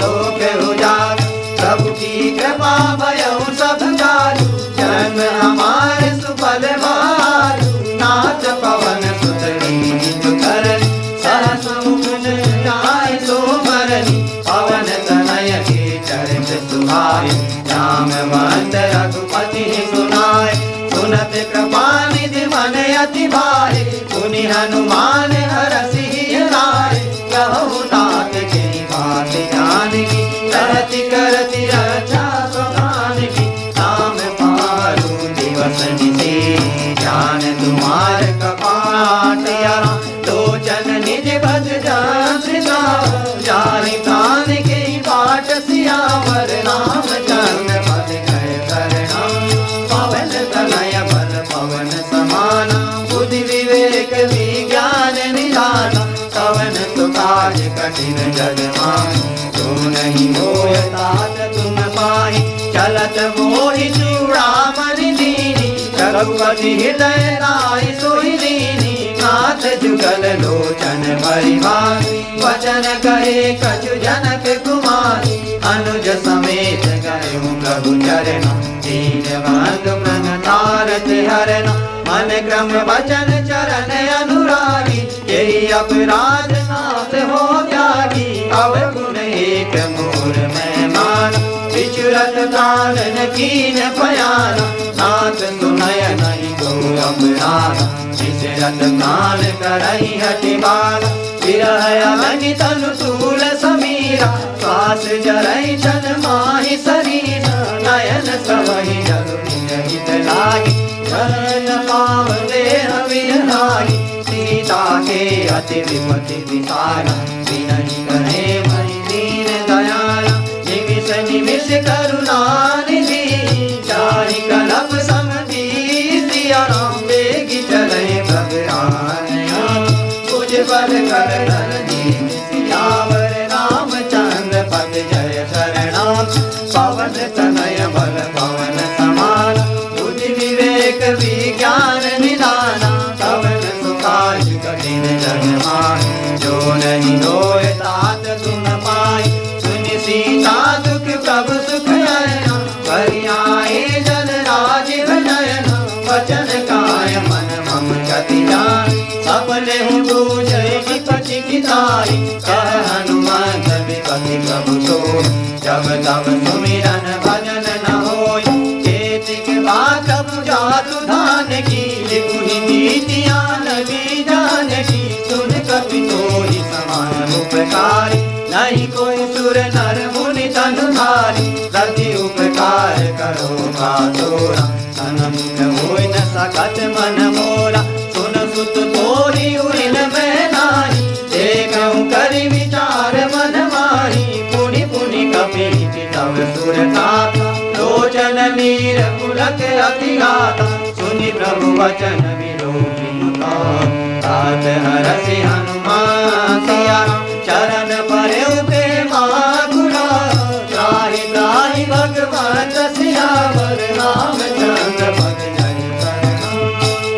लोक उजागर। प्रभु की कृपा भयउ सब कालू, जन्म हमारे सुफल भालू। नाथ पवन सुत लीन करनी, सहस मुकुन जाय सो भरनी। पवन तनय के चरित सुहाए, जामवंत रघुपति सुनाए। सुनत कृपा निधि मन अति भाए, सुनि हनुमान हरषि लाए। कहु तात के बात जानकी, रहति करति रक्षा सुधान की। नाम पालू दिवस निशि, जान तुम्हार कपाट यारा। लोचन निज भज जान जाहि प्राण के बाट सियावर। रामचंद्र पद जय चरणाम, पवन तनय बल पवन समाना। बुद्धि विवेक विज्ञान निधाना, पवन सुकाज कठिन जग माहि। जो नहीं होय तात तुम पाहि, चलत मोहि चूड़ामणि दीनी। रघुपति हृदय राय सोई दीनी, नाथ जुगल लोचन परिवारी। वचन कहे कछु जनक कुमारी, अनुज समेत गए प्रभु चरण। दीनबंधु प्रणतारत हरन, मन क्रम वचन चरण अनुरागी। यही अपराध नाथ हो त्यागी, अवगुण एक मोर मैं मान। विचुरत प्राण न कीन पयाना, नाथ सुनय नहीं को अपराध। विचरत प्राण करहि हठि बाला, विरह अग्नि तनु तूल समीरा। श्वास जरहि छन माहि शरीरा, नयन सबहि जल निहित लागी। शरण पाव देह विरहाई, सीता के अति विपति विसारा। बिन नहीं करे मई दीन दयाला निमिष निमिष करुणा निधि चारि कलप समधी सिया राम बेगी चले भगवान कुछ बल कर धरनी सियावर रामचंद्र पद जय शरणाम पवन तनय बल पवन समान बुद्धि विवेक विज्ञान निदाना पवन सुखाय कठिन जग माय जो नहीं रोए तात तुम पाई सुनि सीता दुख प्रभु सुख नयना परियाए जल राज नयना वचन काय मन मम गति जान सपने हूँ पूजय विपति किताई कह हनुमान विपति प्रभु तो जब तब सुमिरन भजन न होय केतिक बात जातु धान की लिपुहि नीतिया नबी जान की सुन कपि तोहि समान उपकारी नहीं कोई सुर नर मुनि तनुधारी रति उपकार करो का तोरा सनमुख होय न सकत मन मोरा सुन सुत तोहि उरिन में नाहि देखऊँ करि विचार मन माही पुनि पुनि कपि तव सुर ताता लोचन नीर पुलक अति गाता सुनि प्रभु वचन विलोकी तात हरसि हनुमान सिया चरण परेउ प्रेमाकुला त्राहि त्राहि भगवत सियावर रामचंद्र पद जय शरणम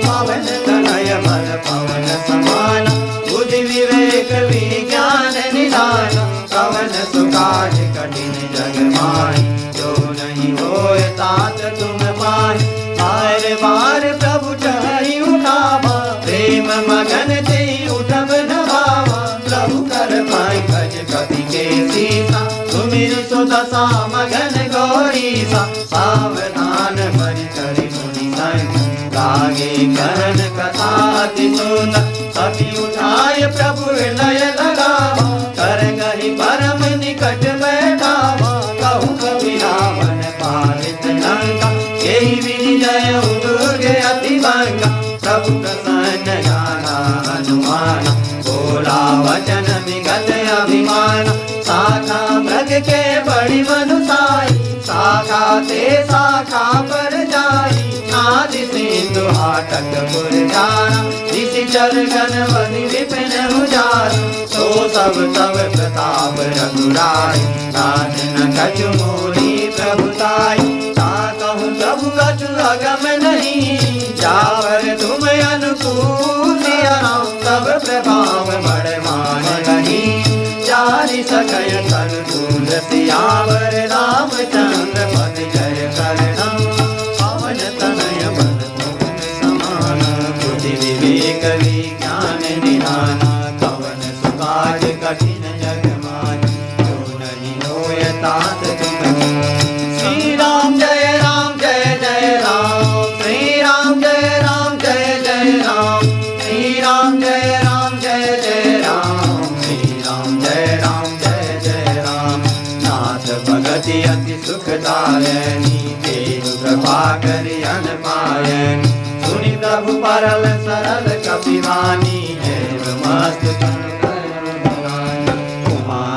पवन तनय बल पवन समान बुद्धि विवेक विज्ञान निधान पवन सुखाय कठिन जग माय जो नहीं होय तात तुम पाहि बार बार प्रभु चढ़ी उठावा प्रेम मगन ते उठब नवावा प्रभु कर पाई गज कपि के सीसा सुमिर सुदशा मगन गौरीसा सावधान बरि करि मुनि संग लागे करण कथा अति सुंदर सभी उठाय प्रभु हृदय लगावा कर गहि परम निकट बैठावा कहूँ कबि रावण पालित लंका यही विजय दुर्गे अति भंगा प्रभु प्रसन्न जाना हनुमान बोला वचन विगत अभिमान शाखा मृग के बड़ी मनुसाई शाखा ते शाखा पर जाई आदि सिंधु हाटक पुर जाना ऋषि चरगन बनि विपिन उजारा तो सब तव प्रताप रघुराई नाथ न कछु मोहि प्रभुताई ता कहूँ प्रभु कछु अगम नहीं जावर तुम अनुकूल सिया राम तब प्रभाव बड़ मान नहीं चारि सकय तन दूल सियावर रामचंद्र पद जय शरणम पवन तनय बल पवन समान बुद्धि विवेक विज्ञान निधाना कवन सुकाज कठिन जग माय जो नहीं होय तात तुम श्री राम जय राम जय जय राम श्री राम जय राम जय जय राम श्री राम जय राम जय जय राम श्री राम जय राम जय जय राम नाथ भगति अति सुखदायनी देव कृपा करि अनपायनी सुनि प्रभु परल सरल कपिवानी जैव मस्त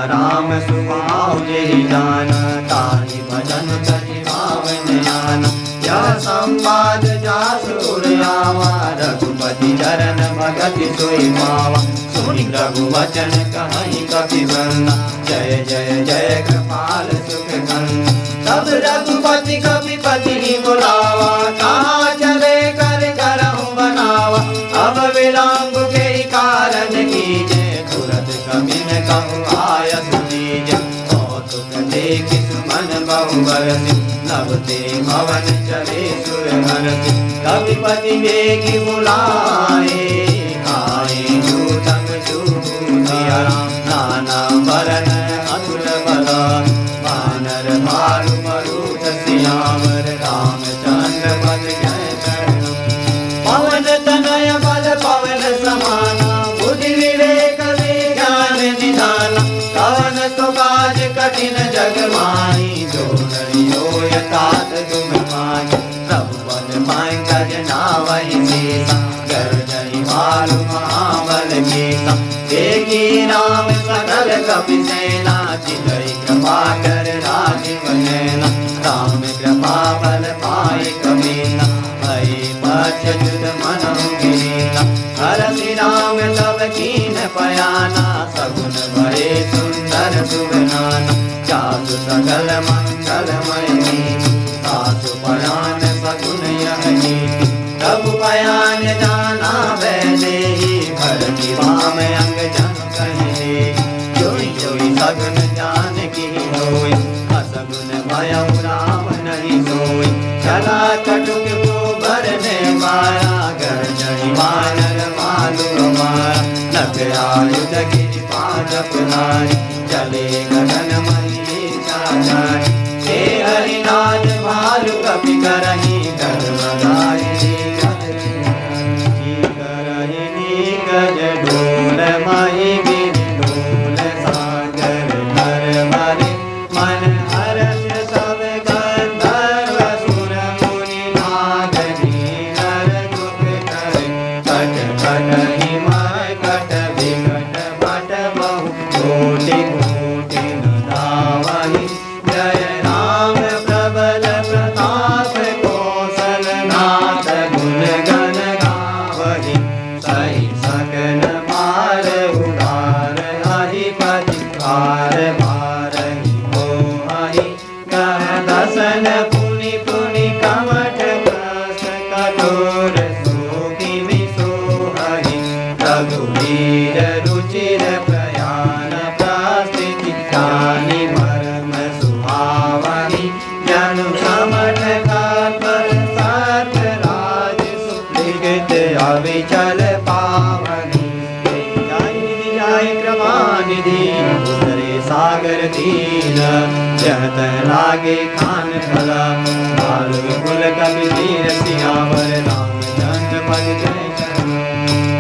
राम सुभाव जेहि जान ताहि भजन करि पावन जान यह संवाद जासु उर आवा रघुपति चरण भगति सोई पावा सुनि प्रभु वचन कहि कपिवंदना जय जय जय कृपाल सुख गंगा तब रघुपति कपिपति बुलावा कहाँ चले कर करहूँ बनावा अब विलम्ब के कारण कीजे तुरत कवि न कहूँ आय सुनीजे कौतुक देखि सुमन बहु बरसि नभते भवन चले सुर हरसि कपिपति वेगी बुलाए आए जूतम जूतिया राम नाना बरन अतुल बला वानर भालु मरुत सियावर रामचंद्र पद जय शरणम पवन तनय बल पवन समाना बुद्धि विवेक विज्ञान निधाना कवन सुकाज कठिन जग माही जो नहीं होय तात तुम पाहि प्रभु पद पाई गज नावहि सीसा गर्जहि भालु महाबल केसा देखी राम सकल कपि सेना, चितई कृपा कर राजीव नैना। राम कृपा बल पाए कबीना, भई पश्चात मनहु गिरीना। हरषि राम तब कीन पयाना, सगुन भये सुंदर सुगनाना। जासु सकल मंगलमय नीति, तासु पयान सगुन यह नीति। तब पयान जाना वैदेही, भरति वाम अंग जन कहि। जोई जोई सगुन जान की होय, असगुन भयउ राम नहीं सोई। चला कटुक गोबर ने मारा, गर्जनि वानर मालु हमारा। नख आयुध गिरि पांच नारी, चले गगन मही चाचारी। हे हरिनाथ भालु कपि करहि, गर्वदायिनी करहि गज ढोल मही गिरि ढोल। सागर कर भरे मन हर्ष सब गंधर्व सुर मुनि नागरी। नर दुख करे कट कटहि मय कट विकट बट बहु। कोटि कोटि न धावहि, जय राम प्रबल प्रताप। कौशल नाथ गुण गण गावहि, सही सकल मार उदार। अधिपति भार भारहि मोहि, कह दसन पुनि पुनि कमठ कस। कठोर सोखि मिसोहहि, रघुवीर रुचिर प्रयाण। प्रस्थिति जानि मर्म सुहावहि, जनु कमठ कल्पल सर्प राज। सुलिखित अविचल पावनि, जय कृपा निधि। उतरे सागर तीर, जहत लागे खान फला। भालु कुल कपि वीर, सियावर रामचंद्र पद जय चरण।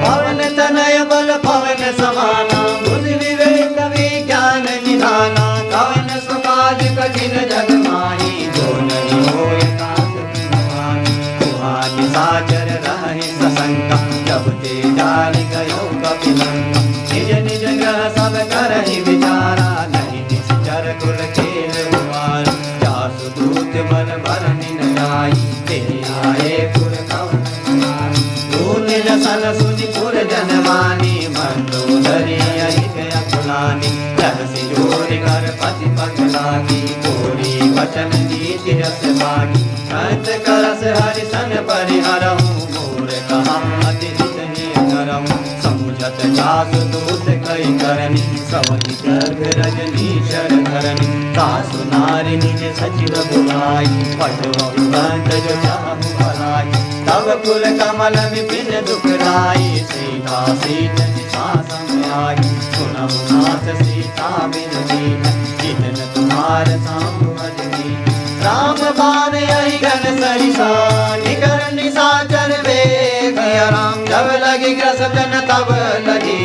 पवन तनय बल पवन समाना, बुद्धि विवेक विज्ञान निधाना। कवन सुकाज कठिन जग माही, जो नहीं होय तास तुम्हारी। तुम्हारी साचर रहि सशंका, जब ते जानि गयो कपि लंका। निज निज ग्रह सब करहि विचारा, नहीं निश्चर कुल खेल हुआर। जासु दूत मन भरनि न जाई, ते आए पुर कवन समाई। दूत जसन सुनि पुर जनमानी, मंदोदरी अहिक अकुलानी। रहसि जोरि कर पति पग लागी, बोली वचन नीति रस बागी। कंस करस हरि सन परिहरहु, मोर कहा अति हित ही करहु। समुझत जासु दूत कई करनी, सवहि गर्भ रजनी शर धरनी। सासु नारी निज सचिव बुलाई, पठवहु पंथ जो चाहु भलाई। तब कुल कमल विपिन दुखदाई, सीता सीत दिशा समाई। सुनहु नाथ सीता बिन दीन, जितन तुम्हार सांब अजनी। राम बाण यही घन सरिसा, निकर निशाचर वेग। राम जब लगी ग्रस जन तब लगी,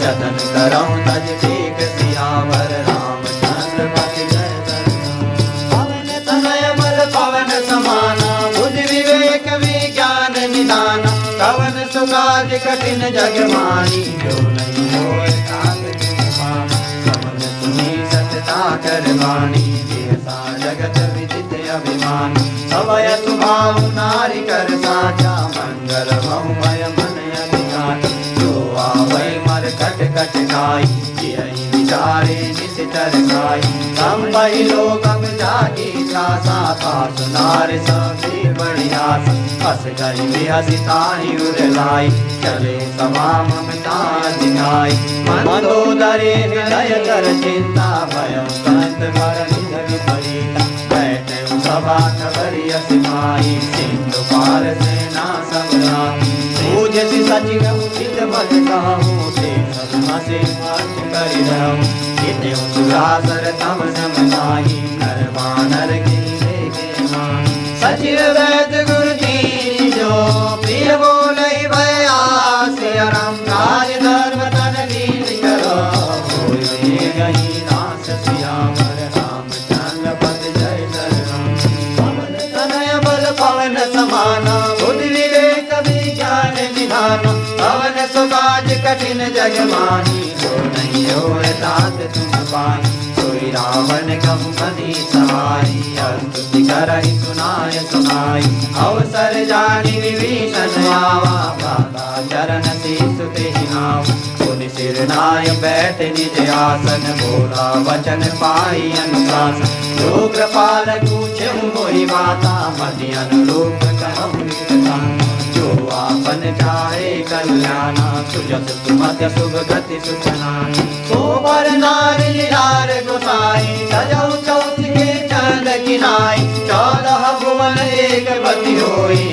जतन करऊं तज टेक। सियावर रामचंद्र पद जय चरण। पवन तनय बल पवन समाना, बुद्धि विवेक विज्ञान निधाना। कवन सुकाज कठिन जग मानी, जो नहीं होय तास तुम्हारा। समन सुनी सतता कर वाणी, जैसा जगत विदित अभिमानी। सवय सुभाव नारी कर साचा, मंगल बहुमय मन अधिकारी। जो आवै मर कट कट खाई, यही विचारे निशिचर खाई। हम बहि लोकम जागी त्रासा, सासु नारी सबसे बड़ी आस। हस गई बिहसी ताहि उर लाई, चले सभा ममता दिखाई। मंदोदरी हृदय कर चिंता, भयं कंत भरनि विपरीता। बैठे सभा खबरि सिपाही, सिंधु पार सेना सब राही। पूजसि सचिव उचित बल कहूँ, ते सब हसे पाठ करि रहूँ। इत्यु सुरासर तम समझाई, नर वानर गिरे के माही। सचिव वैद्य गुरु दीन जो, प्रिय बोलई भया। सिया राम राज धर्म तन लीन करो, होय गही नास। सियावर रामचंद्र पद जय चरण। पवन तनय बल पवन समाना, बुद्धि विवेक विज्ञान निधाना। पवन सुकाज कठिन जग जग माही, जो नहीं होए तात तुम पाई। सोई रावण कहूँ मनी सहाई, स्तुति करहि सुनाय सुनाई। अवसर जानि विभीषण आवा, भ्राता चरण शीस तेहि नावा। पुनि सिर नाय बैठ निज आसन, बोला वचन पाई अनुशासन। जो कृपाल पूछें मोहि बाता, मति अनुरूप कहूँ निकटा। जो आपन चाहे कल्याणा, सुजस सुमति सुभगति सुखना। सो पर नारी लीलार गोसाई, सजौ चौथ के चंद किनाई। 14 भुवन एक गति होई,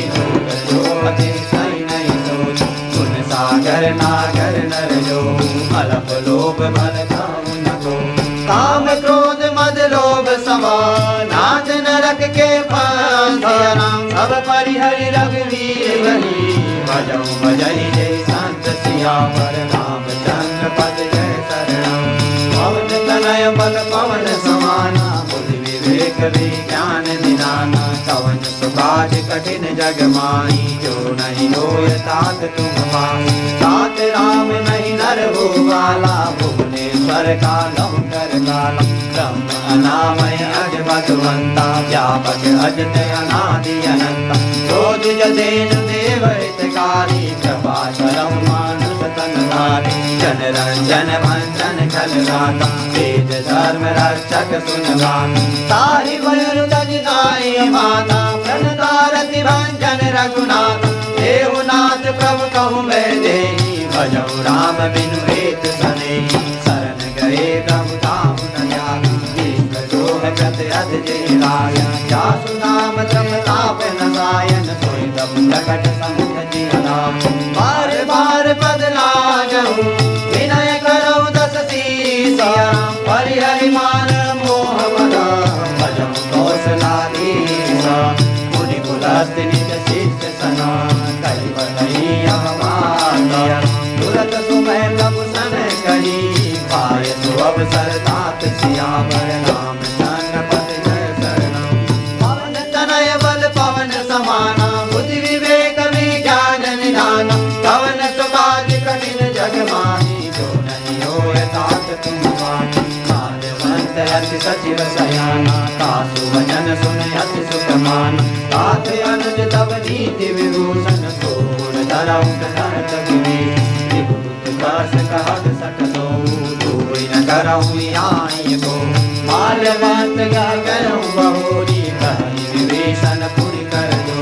जोपति सही नहीं सोई। गुण सागर नागर नर जो, अलप लोभ भल कामु न को। काम क्रोध मद लोभ समा, नाथ नरक के फांसिया। सब परिहरि रघुवीर बली, भजौ भजहि जय संत सियावर। रामचंद्र पद जय शरणम, पवन तनय बल पवन समाना। बुद्धि विवेक विज्ञान निधाना, कवन सुकाज कठिन जग माही। जो नहीं होय तात तुम पाई, तात राम नहीं नर हो वाला। भुवनेश्वर कालम कर काला, ब्रह्म अनामय अज भगवंता। व्यापक अजत अनादि अनंता, जो द्विज देन देव हितकारी। कृपा करम मानुष तन धारी, जन रंजन भंजन खल गाता। वेद धर्म रक्षक सुनवान, ताहि वयुर तज दाई माता। प्रणतारति भंजन रघुनाथ, देवनाथ प्रभु कहूँ मैं देहि। भजौ राम बिनु हेत सनेहि, शरण गए प्रभु ताहु न जाहि। विश्व जोह कृत अध जय राया, जासु नाम प्रताप नसायन। सोई प्रभु प्रकट समुझ जियराम, बार बार पद लागहु। विनय करौ दस सीसिया, परिहरि मान मोह मदा। भजौ कौशलाधीशा, मुनि कुलस्थ निज शिष्य सना। कलिवलहि अवमानया, तुरत सुमय प्रभु सन कही। पाय सो अवसर तात सियावर, रामचंद्र पद जय शरणम। पवन तनय बल पवन समाना, बुद्धि विवेक विज्ञान निधाना। कवन सुकाज कठिन जग माही, जो नहीं होय तात तुम पाई। कालवंत अति सचिव सयाना, तासु वचन सुन अति सुख माना। तात अनुज तब नीति विभूषण, सोर धरम धरत गिरीश। विभूत दास कहत सकलो, धोई न करऊँ आई को। माल्यवंत गगनऊ बहोरी, कहि विभीषण पुरि कर जो।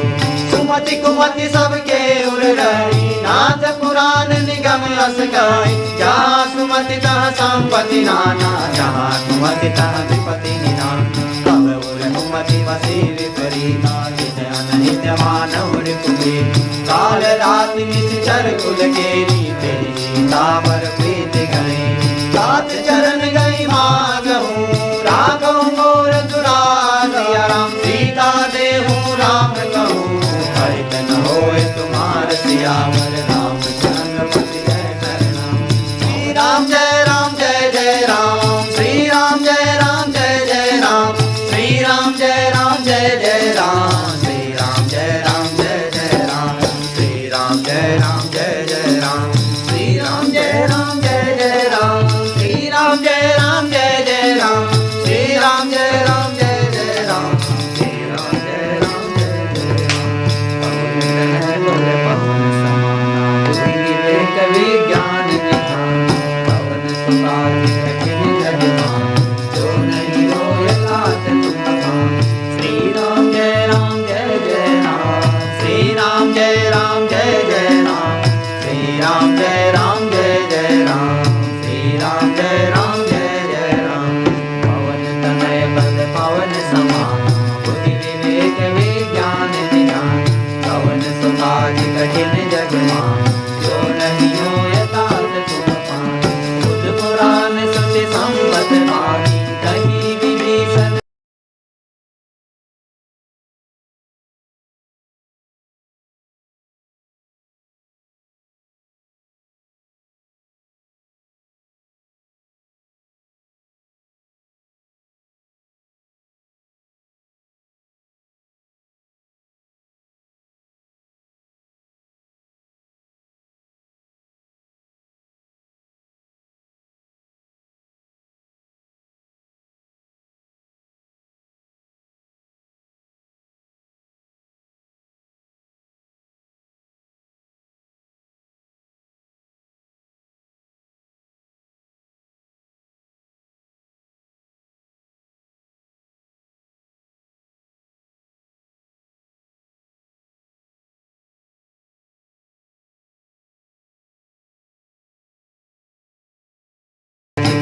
सुमति कुमति सबके उर रही, नाथ पुराण निगम अस गाई। जहाँ सुमति तहाँ संपत्ति नाना, जहाँ कुमति तहाँ विपत्ति निधान। तब उर कुमति वसी विपरीता, नित्य अनहित मानव रिपुबीर। काल राति निश्चर कुल केरी, तेरी सीता पर प्रीति गई। तात चरण गई मागहूँ, राघव मोर दुरारिया। राम सीता देहूँ राम कहूँ, हरित न होए तुम्हार सियावर। रामचंद्र पति जय शरणम, श्री राम जय राम जय जय राम। श्री राम जय राम जय जय राम, श्री राम जय राम जय जय राम। श्री राम जय राम जय जय राम, श्री राम जय राम जय जय राम। श्री राम जय राम जय जय राम, श्री राम जय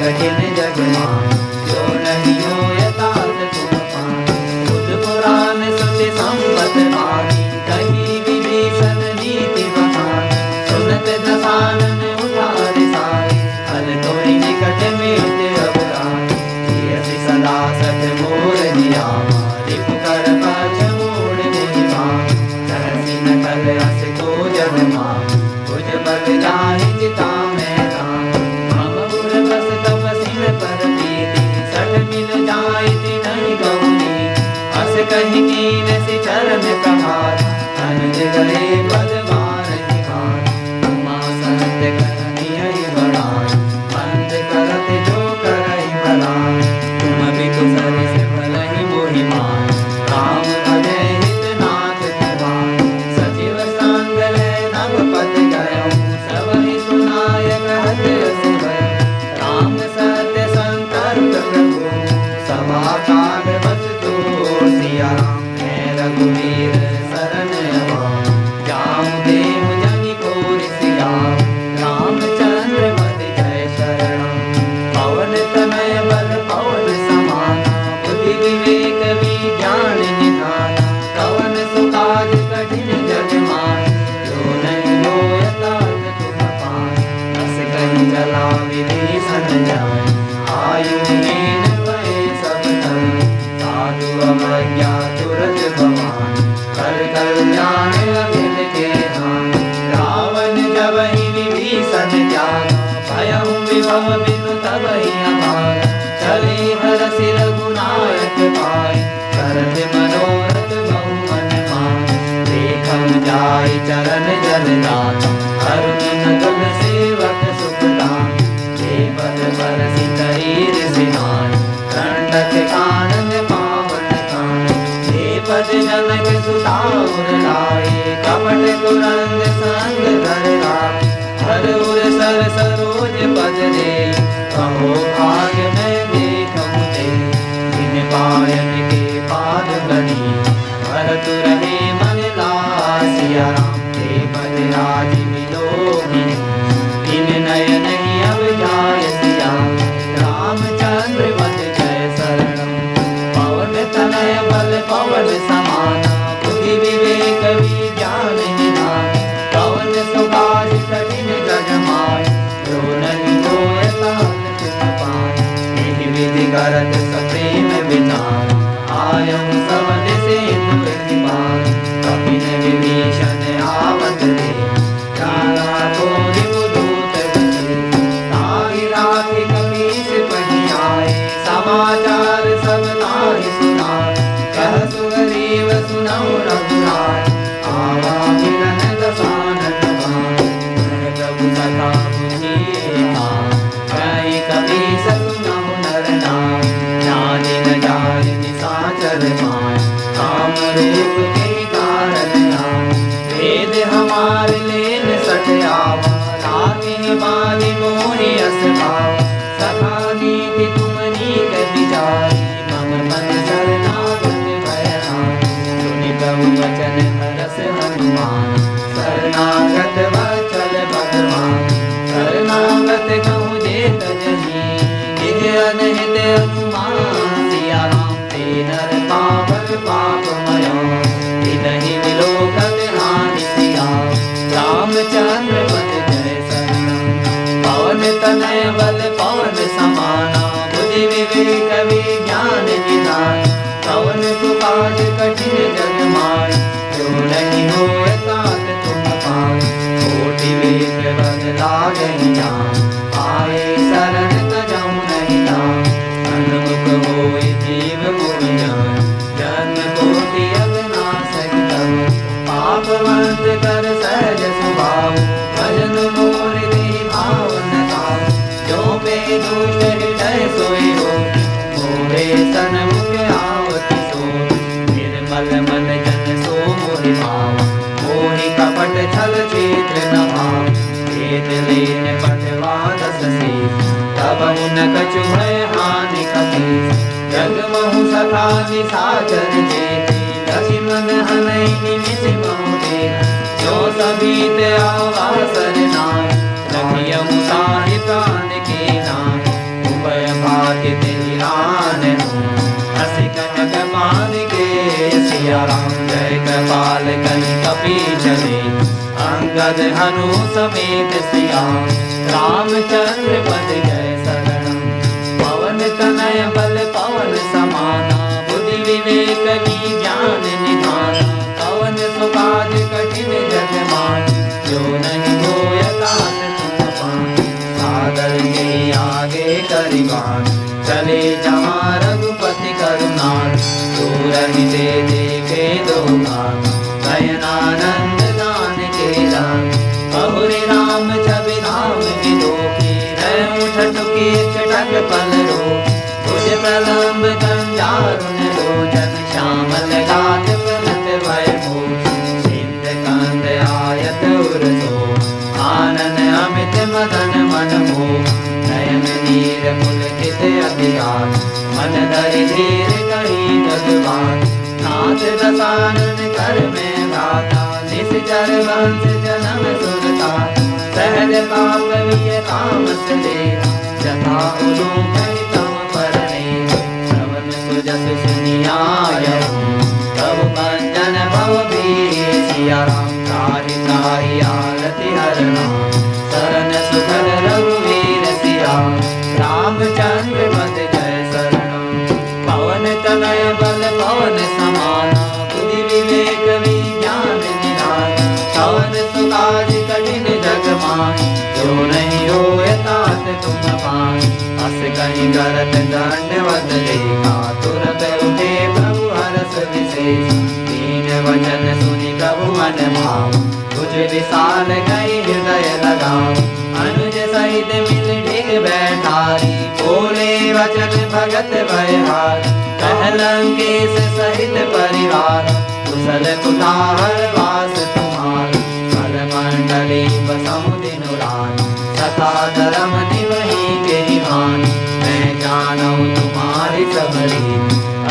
कठिन जग मान, जो नहीं हो यथार्थ तुम पान। बुध पुराण सुति संवत भागी, कही विभीषण नीति बखान। सुनत दसानन उठारे सारे, फल तोहि निकट मीत अब आए। यदि सदा सठ मोर दिया, रिपु कर पछ मोड़ मुहिमा। सहसी नकल अस को जग मान, भुज बल जाहि चिता में तान। हम उर बस तपसिन पर प्रीति, सठ मिल जाइत नहीं गौरी। अस कहि कीन सि चरण प्रहार, अनुज गए पद बार निहार। उमा सहज करनियहि बड़ाई, मंद करत जो करहि भलाई। तुम बिटु सरिस भलहि मोहि मान, राम भजै हित नाथ कुमार। सचिव संग लय नभ पथ गयो, सबहि सुनाय कहत अस भयो। राम सत्य संकल्प प्रभु, सभा काल बस तो सिया राम। मैं रघुवीर शरण आवा, जाऊं देव जनि घोर सिया। रामचंद्र पद जय शरणम, पवन तनय बल पवन समाना। बुद्धि विवेक विज्ञान निधाना, कवन सुकाज कठिन जग मान। जो नहीं हो यथार्थ तुम पान, अस कहि चला विभीषण जान। आयु हीन भय सब तन, साधु अवज्ञा तुरत भवान। कर कल्याण अमिल के धाम, रावण जबहि विभीषण त्यागा। भयउ विभव बिनु तबहि अभागा, चले हरषि रघुनायक पाई। करत मनोरथ बहु मन माहि, देखम जाय चरण जल दाता। करुण तुम सेवक सुख दान, जे पद बरसि शरीर सिनाय। दंडक कानन पावन कान, जे पद जनक सुता उर लाए। कपट कुरंग संग धर राख, हर उर सर सरोज पद दे। कहो भाग्य मैं देखूं ते, जिन पायन के पाद बनी। भरत रहे मन लासिया राम, ते पद राज विलोकिनी। इन नयन ही अब जाय सिया, रामचंद्र पद जय शरणम। पवन तनय बल पवन समाना, बुद्धि विवेक विज्ञान निधान। कवन सुकाज कठिन जग माय, जो नहीं हो यथार्थ तुम पान। एहि विधि करत सप्रेम विचार, आयऊँ सबन सिंधु कृपाल। कपिन विभीषण आवत रे, जाना को रिपुदूत गति। ताहि राखि कपीस पहि आए, समाचार सब ताहि सुनाए। कह सुग्रीव सुनऊ रघुराय, आवा मिलन दसानन भाय। प्रभु सखा बुझिए नाम, कहि कपीस सुनऊ नर नाम। जानि न जाय निशाचर माय, काम रूप के कारण आए। वेद हमार लेन सठ आवा, राति बानि मोहि अस भावा। सखा नीति तुम नीक विचारी, मम मन शरणागत भयहारी। सुनि प्रभु वचन हरष हनुमान, शरणागत वचन भगवान। शरणागत कहूँ जे तजहि, निज अनहित अनुमान। सिया राम ते नर पावन पापमयो, तिनहि विलोकन हानि सिया। रामचंद्र पद जय शरणम, पवन तनय बल पवन समाना। बुद्धि विवेक विज्ञान निधान, कवन सुकाज कठिन जग माय। जो नहीं हो यथार्थ तुम पान, कोटि वेद बन लागहि जान। आए शरण तजहु नहीं तान, सन्मुख होय जीव मोहि जान। जन्म कोटि अविनाशक तब, पापवंत कर सहज स्वभाव। भजन मोर देहि भावन ताव, जो पे दुष्ट हृदय सोई हो। मोरे सन्मुख आवत सो, निर्मल मन जन सो मोहि भावा। मोहि कपट छल छेत्र न भाव, वेद लेन पठवा दस शीष। तब न कछु भय हानि कपीस, जग महु सखा निशाचर जेती। लक्ष्मण हनै निमिष बहु देर, जो सबीत आवा सरनाय। रखियहु ताहि प्राण के नाय, तुम कृपाल कनि कपि चले, अंगद हनु समेत सिया, रामचंद्र पद जय शरणम। पवन तनय बल पवन समाना, बुद्धि विवेक ज्ञान निधाना, पवन सुकाज कठिन जग मान, जो नहीं होय तात तुम पान। सागर के आगे करिबान, चले जहाँ रघुपति करुणान, दूर ही से देखे दो गान, नयनानंद गान के गान। बहुरे राम छवि धाम की दोखी, रह उठ के चटक पल रो, भुज प्रलंब कंजारुन लोचन, श्यामल गात पलट भय मोर। सिंध कंद आयत उरसो, आनन अमित मदन मन मोह, नयन नीर पुलकित अतिगान, मन धरि धीर कही भगवान। नाथ दसानन कर में गाता, निश्चर वंश जन्म सुरता, सहज पाप विय तामस ले, जथा उलूक तम परने। श्रवण सुजस सुनियायहु, तब भंजन भव भीर सिया राम। त्राहि त्राहि आरति हर नाम, शरण सुखद रघुवीर सिया, रामचंद्र पद जय शरणम। पवन तनय बल पवन समाना, बुद्धि विवेक विज्ञान निधान, पवन सुकाज कठिन जग मान, जो नहीं होय तात तुम पान। अस कहि करत दंडवत देखा, तुरत उठे प्रभु हरष विशेष। दीन वचन सुनि प्रभु मन भाव, तुझ विशाल गई हृदय लगाओ। अनुज सहित मिल ढिग बैठारी, बोले वचन भगत भयहार। कह लंकेश सहित परिवार, कुशल कुठार वास तुम्हार। कल मंडली बसहु दिन रात, सता धर्म निवहि के भान। मैं जानऊ तुम्हारी सबरी,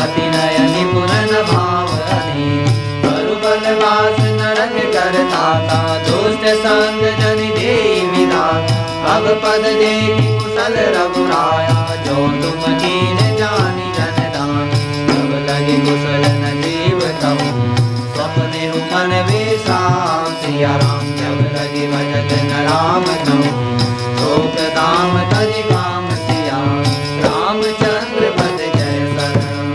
अति नय निपुण भाव अधीन। बरु बलवास नरक करता था, दुष्ट संग जन देई विधाता। अब पद देखि कुशल रघुराया, जो तुम कीन जानि जन दान। तब लगे कुशल न जीव कहूँ, सपने मन विश्राम सिया राम। जब लगे भजत न राम कहूँ, शोक दाम तज काम सिया, रामचंद्र पद जय शरणम।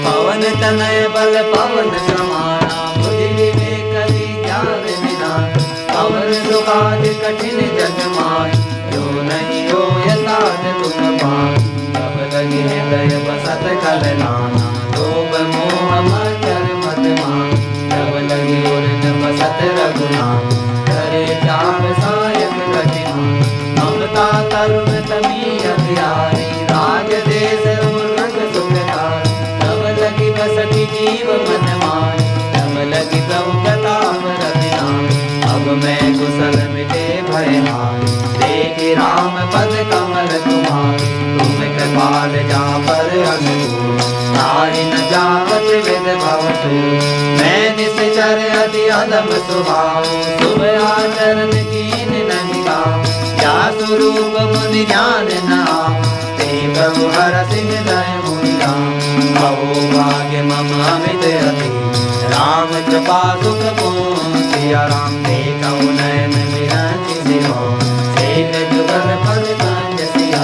पवन तनय बल पवन समाना, बुद्धि विवेक विज्ञान निधान। पवन सुकाज कठिन जग मान, जो नहीं होय तात तुम पान। तब लगे हृदय बसत खल नाना, लोभ मोह मचर मत मान। तब लगे उरन बसत रघुनाथ, करे जाप सायक कठिन। ममता तरुण तमी अभियारी, राज देश मुर्ग सुखदारी। तब लगी बसति जीव मन मान, तब लगी प्रभु प्रताप रघुनाथ। अब मैं कुशल मिटे भय हार, देखि राम पद कमल तुम्हारी। तुम कृपाल जा पर अनुकूल, ताहि न जावत विद भव सूर। मैं निश्चर अति अधम स्वभाव, शुभ आचरण कीन नहीं गाव। क्या स्वरूप मुनि ज्ञान न आव, ते प्रभु हरषि हृदय मुनिया। अहो भाग्य मम अमित अति, राम कृपा सुख पूर्ण सिया राम। देखऊ नयन विरंचि सिरो, सेत जुगल पद कंज सिया,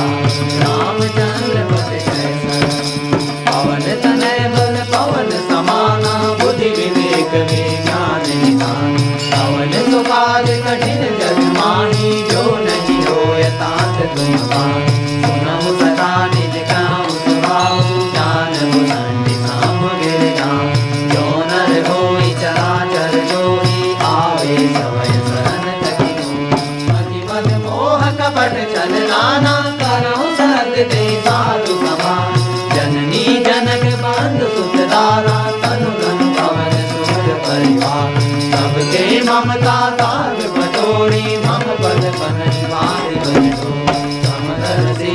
रामचंद्र पद जय शरणम। पवन तनय बल पवन समाना, बुद्धि विवेक विज्ञान निधान। पवन सुकाज कठिन जग माही, जो नहीं होय तात तुम पान। सुनहु सदा निज कहु सुभाव, जानहु संडि साम गिर जाऊं। जो नर होई चराचर जोही, आवे सवय शरण तकिनु। मति मद मोह कपट छल नाना, करहु सहज ते साधु समान। जननी जनक बंधु सुत दारा, तनु धनु पवन सुर परिवार। सबके ममता ताग बटोरी, मम पद पन निवारि बंधु। समदर से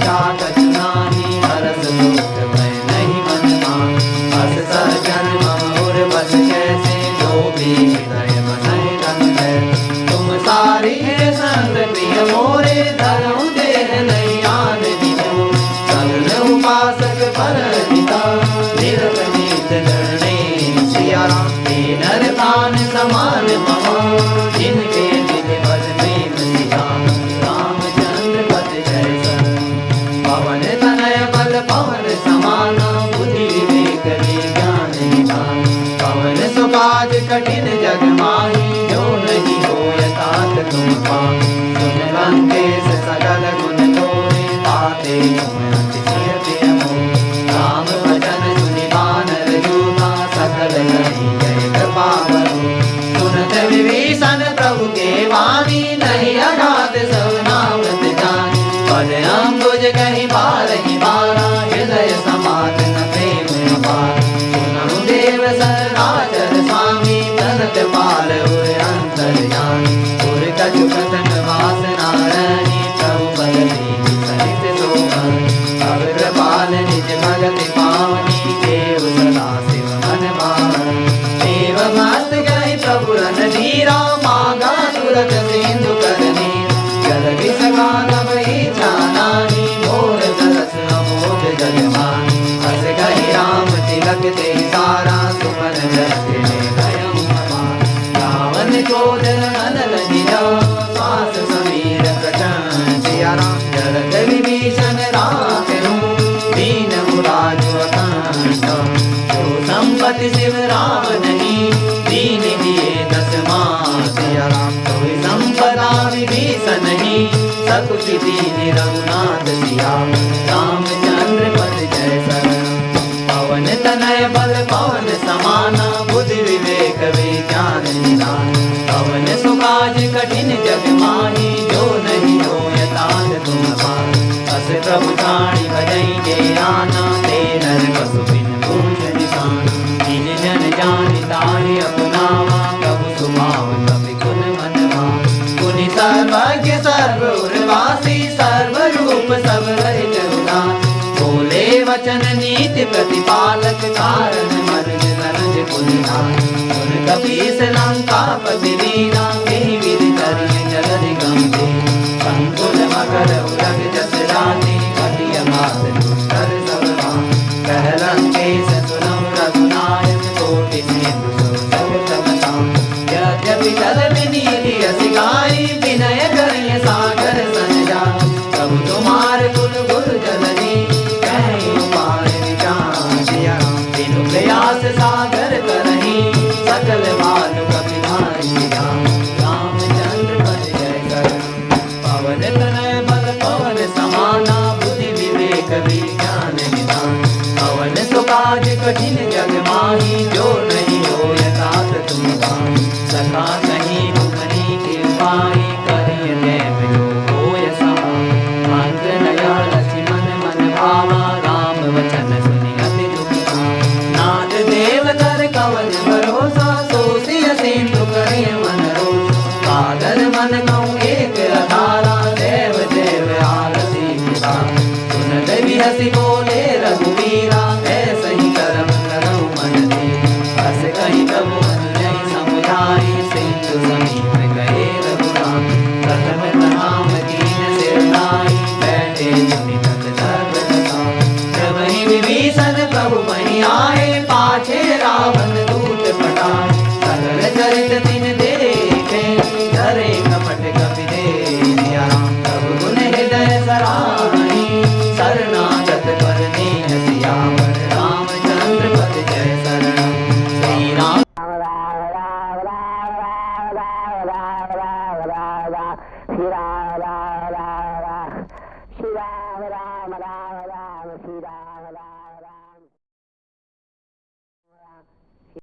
चाकच नानी, हरस लोक भय नहीं मन मान। बस सजन मम उर बस कैसे, लोभी हृदय बसहि रंग है। तुम सारी है संग प्रिय मोरे, धरऊ देह नहीं आन दिजो। सरल उपासक पर पिता, निरत नीत धरणे सिया राम। नर समाना बुद्धि विवेक विज्ञान निधान। पवन सुकाज कठिन जग माही जो नहीं होय तात तुम पाहि। सुन लंकेश सकल गुण तोरे ताते तुम अतिशय मोहि। राम भजन सुनि वानर यूथा सकल कहि जय कृपा बरु। सुनत विभीषण प्रभु के वाणी नहीं अगाध सब नामत जानि। पद अम्बुज कहि बारहि बारा हृदय समात न प्रेम अपार। सुनहु देव सचराचर स्वामी प्रणत पाल उर अंतर्यामी। उर कछु कथन वासना रहि प्रभु पद दीन सहित सोहनि। अब कृपाल निज भगति पावनी देव सदा शिव मन भावनि। देव मस्त कहि प्रभु रणधीरा मांगा तुरत सिंधु कर नीर। जल विसका तब इच्छा नाहि मोर तरस अमोघ जगमानि। हस कहि राम तिलक ते सारा सुमन जगति ले भयउ अपार। रावण क्रोध अनल जिया श्वास समीर प्रचंड सिया राम। जरत विभीषण राखहु दीन मुराजु अकंठ। जो संपत्ति शिव राम नहीं दीन दिए दस मास सिया राम। कोई संपदा विभीषण नहीं सकुचि दीन रघुनाथ सिया। रामचंद्र पद जय शरण। पवन तनय बल पवन समाना बुद्धि विवेक विज्ञान निधान। पवन सुकाज कठिन जग माही जो नहीं होय तात तुम पाहि। अस प्रभु ठाणी भजई जे आना ते नर पशु बिन पूछ निशान। जिन जन जानि ताहि अपनावा प्रभु सुभाव कपि कुन मन भावा। पुनि सर्वज्ञ सर्व उर्वासी सर्व रूप सब रहित उदार। बोले वचन नीति प्रतिपालक कारण मनुज नरज पुनिहार। सुन कपीस लंकापति लीला केहि विधि करिय जगति गंभीर। संकुल मकर उलग जस राति कटिय मात दुष्कर सब भांति। कह लंकेश सुनहु रघुनायक कोटि सिंधु सब तम ताम। यद्यपि जल विनीत यसि गाई विनय करिय सागर सन जाई। प्रभु तुम्हार कुल गुरु जलधि कहि उपाय विचार सिया राम। बिनु प्रयास सागर करहि सकल भानु कपि धारि राम। रामचंद्र पद जय शरण। पवन तनय बल पवन समाना बुद्धि विवेक विज्ञान निधान। पवन सुकाज कठिन जग माही जो